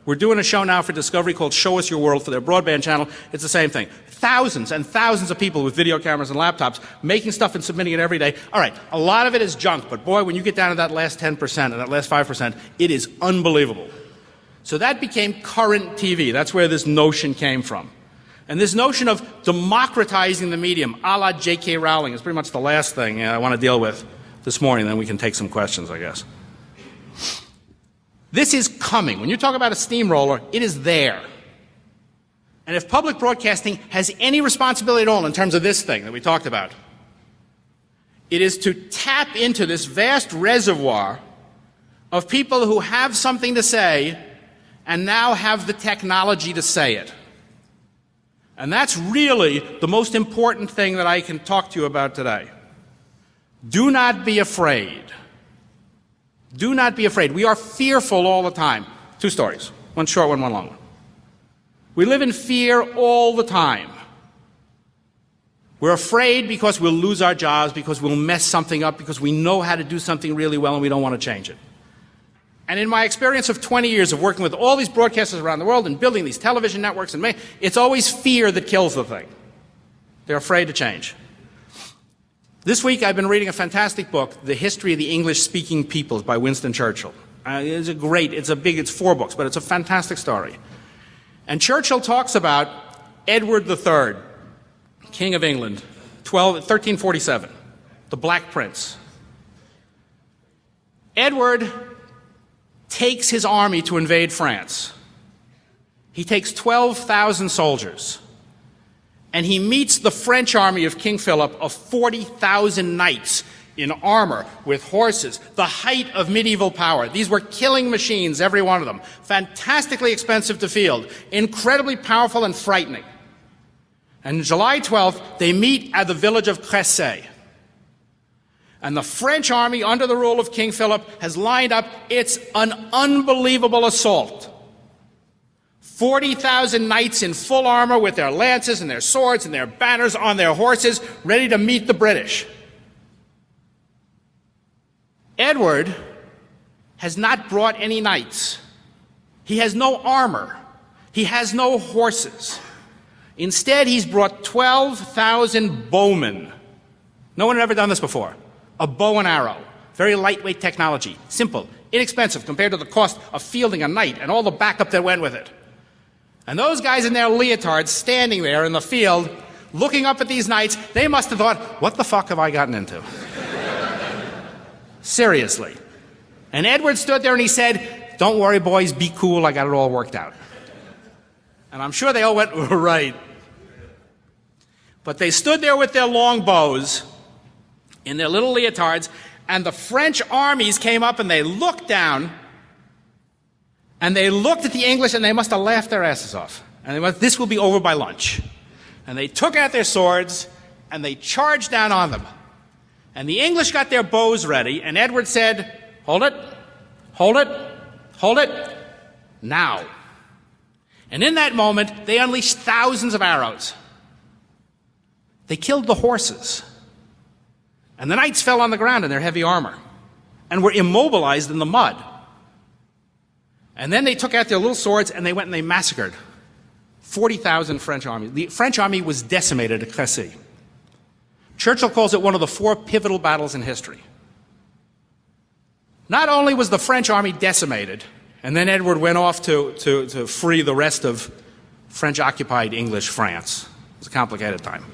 We're doing a show now for Discovery called Show Us Your World for their broadband channel. It's the same thing. Thousands and thousands of people with video cameras and laptops making stuff and submitting it every day. All right, a lot of it is junk, but boy, when you get down to that last 10% and that last 5%, it is unbelievable. So that became current TV. That's where this notion came from. And this notion of democratizing the medium, a la J.K. Rowling, is pretty much the last thing I want to deal with this morning. Then we can take some questions, I guess. This is coming. When you talk about a steamroller, it is there. And if public broadcasting has any responsibility at all in terms of this thing that we talked about, it is to tap into this vast reservoir of people who have something to say and now have the technology to say it. And that's really the most important thing that I can talk to you about today. Do not be afraid. Do not be afraid. We are fearful all the time. Two stories, one short one, one long one. We live in fear all the time. We're afraid because we'll lose our jobs, because we'll mess something up, because we know how to do something really well and we don't want to change it. And in my experience of 20 years of working with all these broadcasters around the world and building these television networks, it's always fear that kills the thing. They're afraid to change. This week I've been reading a fantastic book, The History of the English-Speaking Peoples by Winston Churchill. It's 4 books, but it's a fantastic story. And Churchill talks about Edward III, King of England, 1347, the Black Prince. Edward takes his army to invade France. He takes 12,000 soldiers, and he meets the French army of King Philip of 40,000 knights in armor, with horses, the height of medieval power. These were killing machines, every one of them. Fantastically expensive to field, incredibly powerful and frightening. And July 12th, they meet at the village of Crécy. And the French army, under the rule of King Philip, has lined up. It's an unbelievable assault. 40,000 knights in full armor with their lances and their swords and their banners on their horses, ready to meet the British. Edward has not brought any knights. He has no armor. He has no horses. Instead, he's brought 12,000 bowmen. No one had ever done this before. A bow and arrow. Very lightweight technology. Simple. Inexpensive compared to the cost of fielding a knight and all the backup that went with it. And those guys in their leotards standing there in the field, looking up at these knights, they must have thought, what the fuck have I gotten into? Seriously. And Edward stood there and he said, don't worry, boys, be cool, I got it all worked out. And I'm sure they all went, right. But they stood there with their long bows in their little leotards, and the French armies came up and they looked down, and they looked at the English, and they must have laughed their asses off. And they went, this will be over by lunch. And they took out their swords, and they charged down on them. And the English got their bows ready, and Edward said, hold it, hold it, hold it, now. And in that moment, they unleashed thousands of arrows. They killed the horses. And the knights fell on the ground in their heavy armor and were immobilized in the mud. And then they took out their little swords and they went and they massacred 40,000 French army. The French army was decimated at Crécy. Churchill calls it one of the 4 pivotal battles in history. Not only was the French army decimated, and then Edward went off to free the rest of French-occupied English France. It was a complicated time.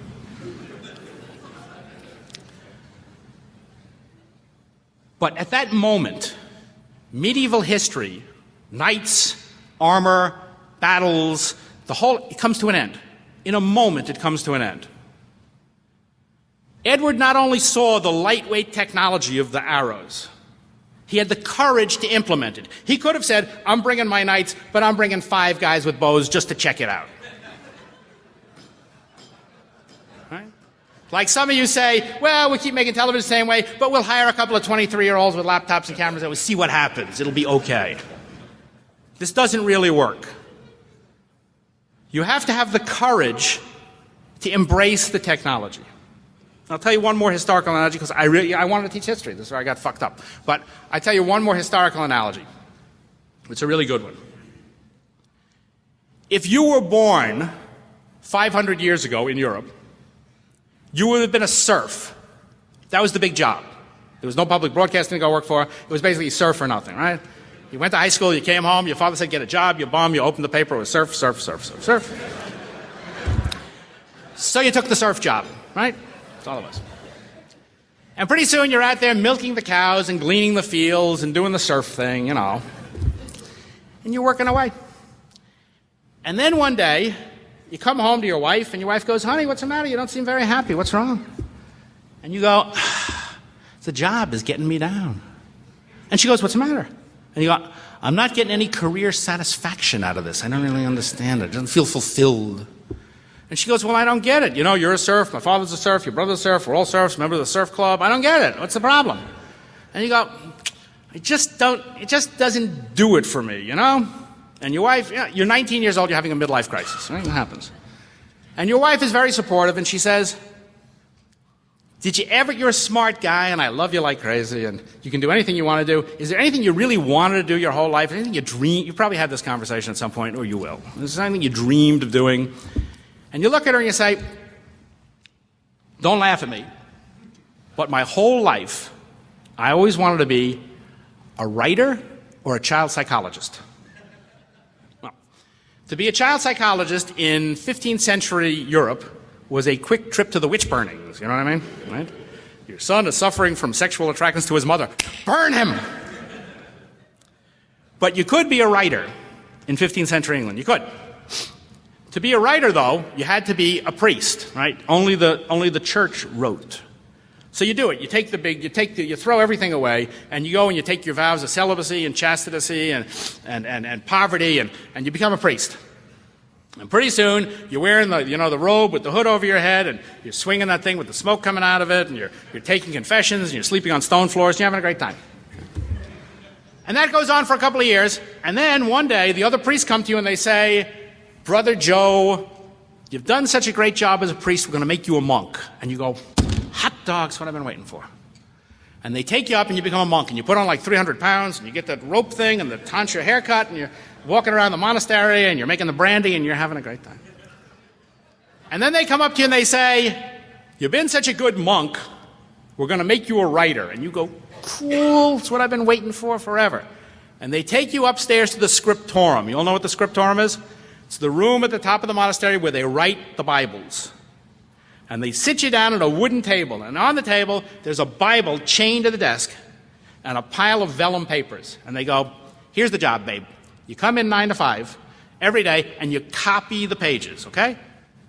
But at that moment, medieval history, knights, armor, battles, it comes to an end. In a moment, it comes to an end. Edward not only saw the lightweight technology of the arrows, he had the courage to implement it. He could have said, I'm bringing my knights, but I'm bringing 5 guys with bows just to check it out. Right? Like some of you say, well, we keep making television the same way, but we'll hire a couple of 23-year-olds with laptops and cameras and we'll see what happens. It'll be okay. This doesn't really work. You have to have the courage to embrace the technology. I'll tell you one more historical analogy because I wanted to teach history. This is where I got fucked up. But I tell you one more historical analogy. It's a really good one. If you were born 500 years ago in Europe, you would have been a serf. That was the big job. There was no public broadcasting to go work for. It was basically serf or nothing, right? You went to high school, you came home, your father said get a job, you bum, you opened the paper, it was serf, serf, serf, serf, serf. So you took the serf job, right? That's all it was. And pretty soon you're out there milking the cows and gleaning the fields and doing the serf thing, you know. And you're working away. And then one day, you come home to your wife and your wife goes, honey, what's the matter? You don't seem very happy. What's wrong? And you go, the job is getting me down. And she goes, what's the matter? And you go, I'm not getting any career satisfaction out of this. I don't really understand it. It doesn't feel fulfilled. And she goes, well, I don't get it. You know, you're a serf, my father's a serf, your brother's a serf, we're all serfs, member of the serf club. I don't get it. What's the problem? And you go, it just doesn't do it for me, you know? And your wife, you're 19 years old, you're having a midlife crisis, right? What happens? And your wife is very supportive, and she says, you're a smart guy, and I love you like crazy, and you can do anything you want to do. Is there anything you really wanted to do your whole life? Anything you probably had this conversation at some point, or you will. Is there anything you dreamed of doing? And you look at her and you say, don't laugh at me, but my whole life, I always wanted to be a writer or a child psychologist. Well, To be a child psychologist in 15th century Europe was a quick trip to the witch burnings, you know what I mean? Right? Your son is suffering from sexual attractions to his mother. Burn him! But you could be a writer in 15th century England. You could. To be a writer, though, you had to be a priest, right? Only the church wrote. So you do it. You throw everything away, and you go and you take your vows of celibacy and chastity and poverty, and you become a priest. And pretty soon, you're wearing the robe with the hood over your head, and you're swinging that thing with the smoke coming out of it, and you're taking confessions, and you're sleeping on stone floors, and you're having a great time. And that goes on for a couple of years, and then one day, the other priests come to you and they say, Brother Joe, you've done such a great job as a priest, we're going to make you a monk. And you go, hot dogs, what I've been waiting for. And they take you up and you become a monk, and you put on like 300 pounds, and you get that rope thing and the tonsure haircut, and you're walking around the monastery, and you're making the brandy, and you're having a great time. And then they come up to you and they say, you've been such a good monk, we're going to make you a writer. And you go, cool, it's what I've been waiting for forever. And they take you upstairs to the scriptorum. You all know what the scriptorum is? It's the room at the top of the monastery where they write the Bibles. And they sit you down at a wooden table. And on the table, there's a Bible chained to the desk and a pile of vellum papers. And they go, here's the job, babe. You come in 9 to 5 every day and you copy the pages, okay?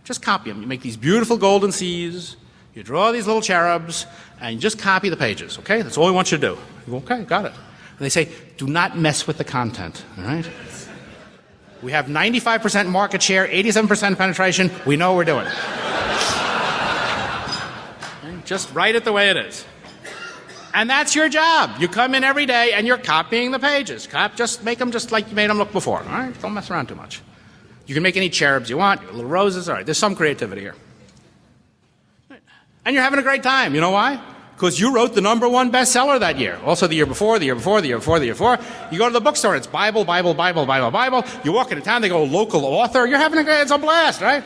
Just copy them. You make these beautiful golden C's. You draw these little cherubs, and you just copy the pages, okay? That's all we want you to do. You go, okay, got it. And they say, do not mess with the content, all right? We have 95% market share, 87% penetration. We know what we're doing. Okay? Just write it the way it is. And that's your job. You come in every day, and you're copying the pages. Just make them just like you made them look before, all right? Don't mess around too much. You can make any cherubs you want, little roses, all right. There's some creativity here. And you're having a great time. You know why? Because you wrote the #1 bestseller that year. Also the year before, the year before, the year before, the year before. You go to the bookstore, it's Bible, Bible, Bible, Bible, Bible. You walk into town, they go, local author. You're having it's a blast, right?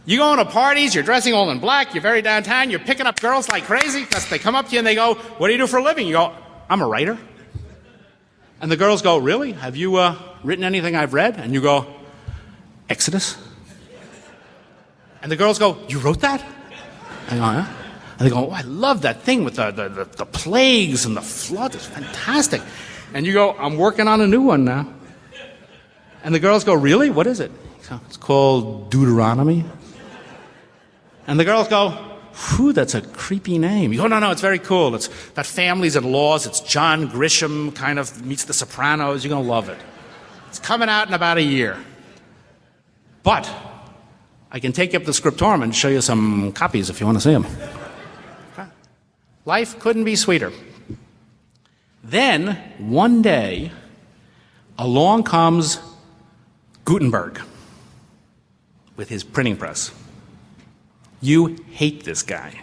You go into parties, you're dressing all in black, you're very downtown, you're picking up girls like crazy because they come up to you and they go, what do you do for a living? You go, I'm a writer. And the girls go, really? Have you written anything I've read? And you go, Exodus. And the girls go, you wrote that? And I go, yeah. And they go, oh, I love that thing with the plagues and the flood. It's fantastic. And you go, I'm working on a new one now. And the girls go, really? What is it? It's called Deuteronomy. And the girls go, whew, that's a creepy name. You go, no, it's very cool. It's got families and laws. It's John Grisham kind of meets the Sopranos. You're going to love it. It's coming out in about a year. But I can take you up to the scriptorum and show you some copies if you want to see them. Okay. Life couldn't be sweeter. Then, one day, along comes Gutenberg with his printing press. You hate this guy.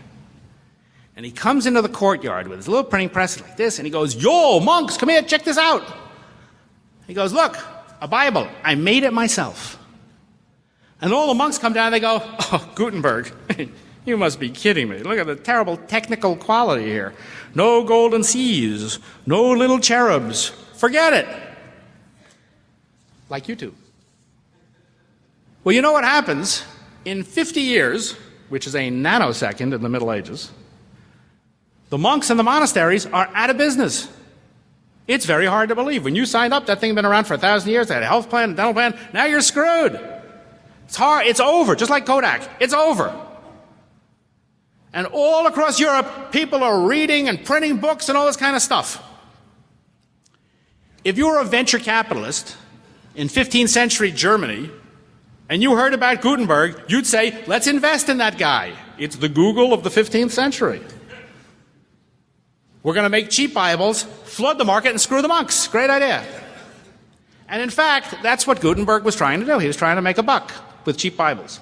And he comes into the courtyard with his little printing press like this, and he goes, yo, monks, come here, check this out. He goes, look, a Bible. I made it myself. And all the monks come down and they go, oh, Gutenberg, you must be kidding me. Look at the terrible technical quality here. No golden C's, no little cherubs. Forget it. Like you two. Well, you know what happens? In 50 years, which is a nanosecond in the Middle Ages, the monks and the monasteries are out of business. It's very hard to believe. When you signed up, that thing had been around for 1,000 years. They had a health plan, a dental plan. Now you're screwed. It's hard. It's over. Just like Kodak. It's over. And all across Europe, people are reading and printing books and all this kind of stuff. If you were a venture capitalist in 15th century Germany and you heard about Gutenberg, you'd say, let's invest in that guy. It's the Google of the 15th century. We're going to make cheap Bibles, flood the market, and screw the monks. Great idea. And in fact, that's what Gutenberg was trying to do. He was trying to make a buck with cheap Bibles.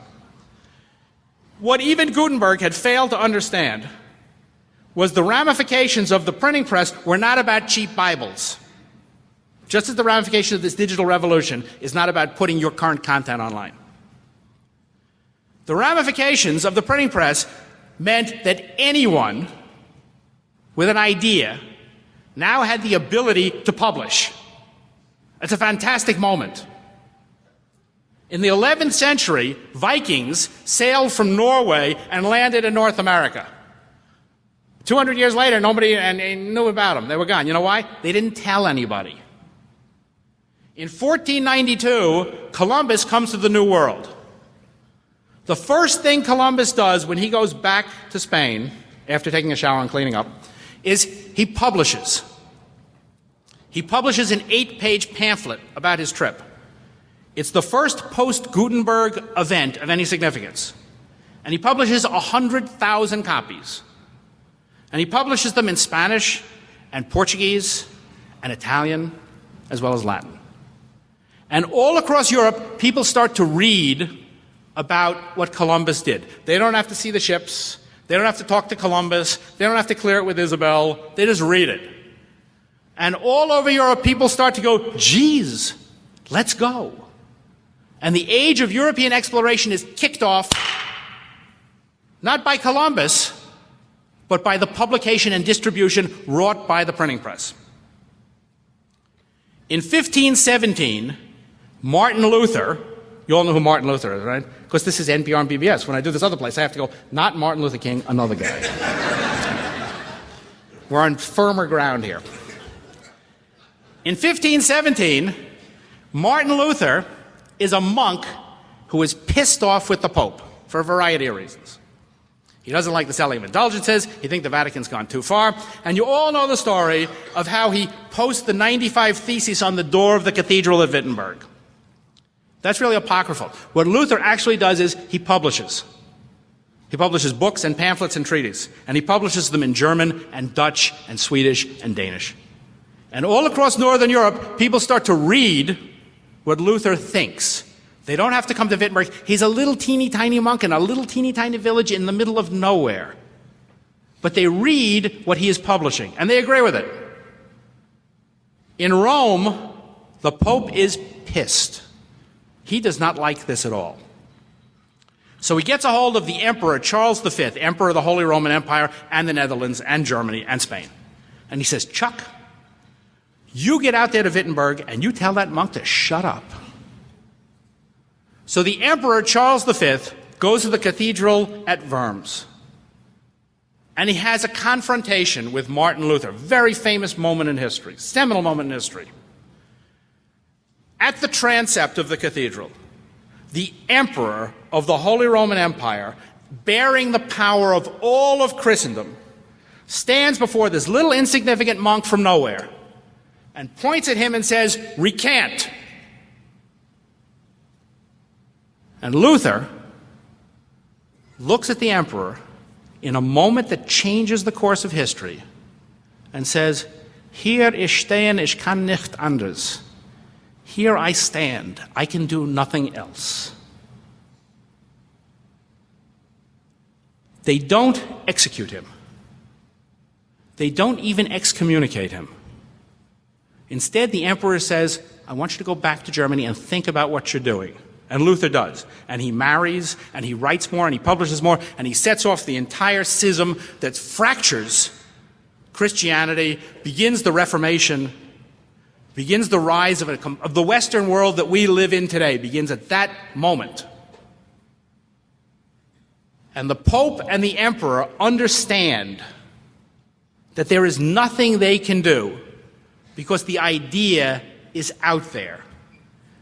What even Gutenberg had failed to understand was the ramifications of the printing press were not about cheap Bibles. Just as the ramification of this digital revolution is not about putting your current content online. The ramifications of the printing press meant that anyone with an idea now had the ability to publish. It's a fantastic moment. In the 11th century, Vikings sailed from Norway and landed in North America. 200 years later, nobody knew about them. They were gone. You know why? They didn't tell anybody. In 1492, Columbus comes to the New World. The first thing Columbus does when he goes back to Spain, after taking a shower and cleaning up, is he publishes. He publishes an 8-page pamphlet about his trip. It's the first post-Gutenberg event of any significance. And he publishes 100,000 copies. And he publishes them in Spanish and Portuguese and Italian, as well as Latin. And all across Europe, people start to read about what Columbus did. They don't have to see the ships. They don't have to talk to Columbus. They don't have to clear it with Isabel. They just read it. And all over Europe, people start to go, geez, let's go. And the age of European exploration is kicked off, not by Columbus, but by the publication and distribution wrought by the printing press. In 1517, Martin Luther, you all know who Martin Luther is, right? Because this is NPR and PBS. When I do this other place, I have to go, not Martin Luther King, another guy. We're on firmer ground here. In 1517, Martin Luther is a monk who is pissed off with the Pope for a variety of reasons. He doesn't like the selling of indulgences. He thinks the Vatican's gone too far. And you all know the story of how he posts the 95 Theses on the door of the cathedral at Wittenberg. That's really apocryphal. What Luther actually does is he publishes. He publishes books and pamphlets and treatises. And he publishes them in German and Dutch and Swedish and Danish. And all across Northern Europe, people start to read what Luther thinks. They don't have to come to Wittenberg. He's a little teeny tiny monk in a little teeny tiny village in the middle of nowhere. But they read what he is publishing, and they agree with it. In Rome, the Pope is pissed. He does not like this at all. So he gets a hold of the Emperor Charles V, Emperor of the Holy Roman Empire and the Netherlands and Germany and Spain. And he says, Chuck, you get out there to Wittenberg and you tell that monk to shut up. So the Emperor Charles V goes to the cathedral at Worms. And he has a confrontation with Martin Luther, very famous moment in history, seminal moment in history. At the transept of the cathedral, the Emperor of the Holy Roman Empire, bearing the power of all of Christendom, stands before this little insignificant monk from nowhere and points at him and says, recant. And Luther looks at the emperor in a moment that changes the course of history and says, Hier ich stehen, ich kann nicht anders. Here I stand, I can do nothing else. They don't execute him. They don't even excommunicate him. Instead, the emperor says, I want you to go back to Germany and think about what you're doing. And Luther does. And he marries, and he writes more, and he publishes more, and he sets off the entire schism that fractures Christianity, begins the Reformation, begins the rise of the Western world that we live in today, begins at that moment. And the Pope and the Emperor understand that there is nothing they can do because the idea is out there.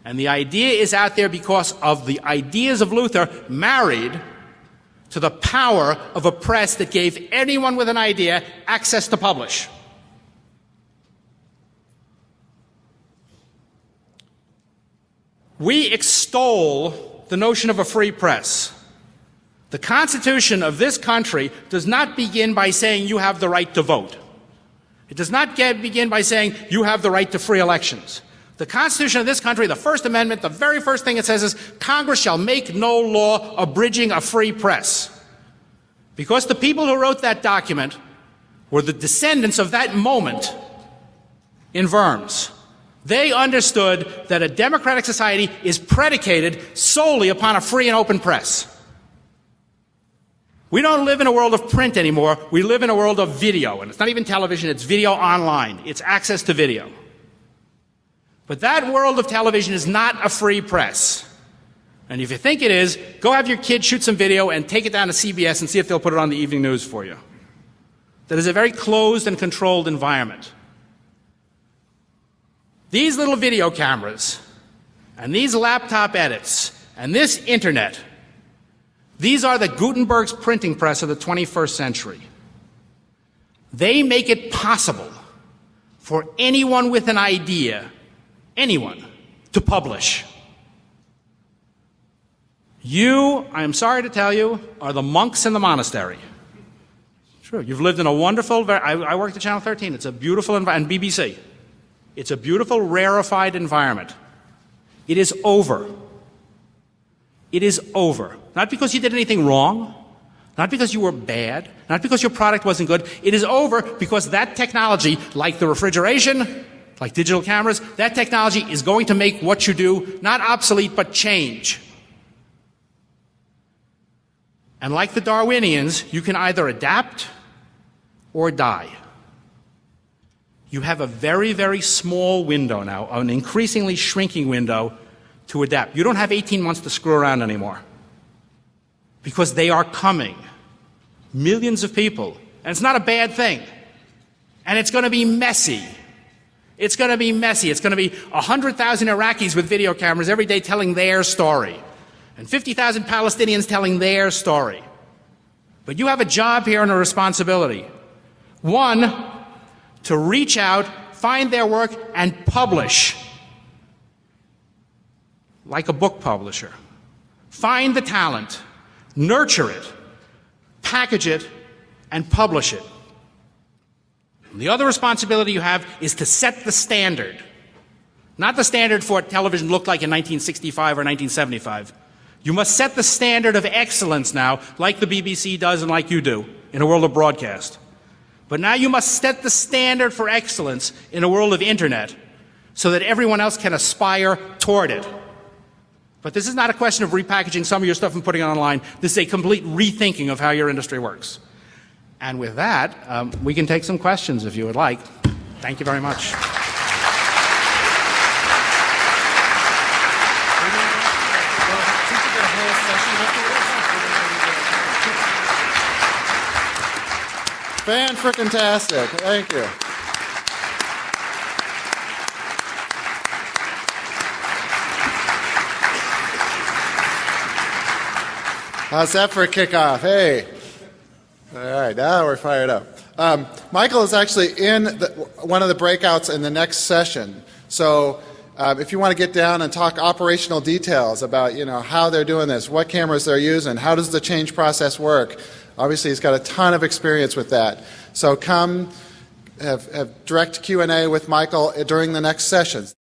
And the idea is out there because of the ideas of Luther married to the power of a press that gave anyone with an idea access to publish. We extol the notion of a free press. The Constitution of this country does not begin by saying you have the right to vote. It does not begin by saying you have the right to free elections. The Constitution of this country, the First Amendment, the very first thing it says is Congress shall make no law abridging a free press. Because the people who wrote that document were the descendants of that moment in Worms. They understood that a democratic society is predicated solely upon a free and open press. We don't live in a world of print anymore. We live in a world of video. And it's not even television, it's video online. It's access to video. But that world of television is not a free press. And if you think it is, go have your kid shoot some video and take it down to CBS and see if they'll put it on the evening news for you. That is a very closed and controlled environment. These little video cameras and these laptop edits and this internet, these are the Gutenberg's printing press of the 21st century. They make it possible for anyone with an idea, anyone, to publish. You, I am sorry to tell you, are the monks in the monastery. True. You've lived in a wonderful, I worked at Channel 13. It's a beautiful environment, and BBC. It's a beautiful, rarefied environment. It is over. It is over. Not because you did anything wrong, not because you were bad, not because your product wasn't good. It is over because that technology, like the refrigeration, like digital cameras, that technology is going to make what you do not obsolete, but change. And like the Darwinians, you can either adapt or die. You have a very, very small window now, an increasingly shrinking window to adapt. You don't have 18 months to screw around anymore because they are coming. Millions of people. And it's not a bad thing. And it's going to be messy. It's going to be messy. It's going to be 100,000 Iraqis with video cameras every day telling their story. And 50,000 Palestinians telling their story. But you have a job here and a responsibility. One, to reach out, find their work, and publish. Like a book publisher. Find the talent, nurture it, package it, and publish it. And the other responsibility you have is to set the standard. Not the standard for what television looked like in 1965 or 1975. You must set the standard of excellence now, like the BBC does and like you do, in a world of broadcast. But now you must set the standard for excellence in a world of internet so that everyone else can aspire toward it. But this is not a question of repackaging some of your stuff and putting it online. This is a complete rethinking of how your industry works. And with that, we can take some questions if you would like. Thank you very much. Fan-frickin-tastic. Thank you. How's that for a kickoff? Hey. All right, now we're fired up. Michael is actually in one of the breakouts in the next session. So if you want to get down and talk operational details about, how they're doing this, what cameras they're using, how does the change process work, obviously he's got a ton of experience with that. So come have direct Q&A with Michael during the next sessions.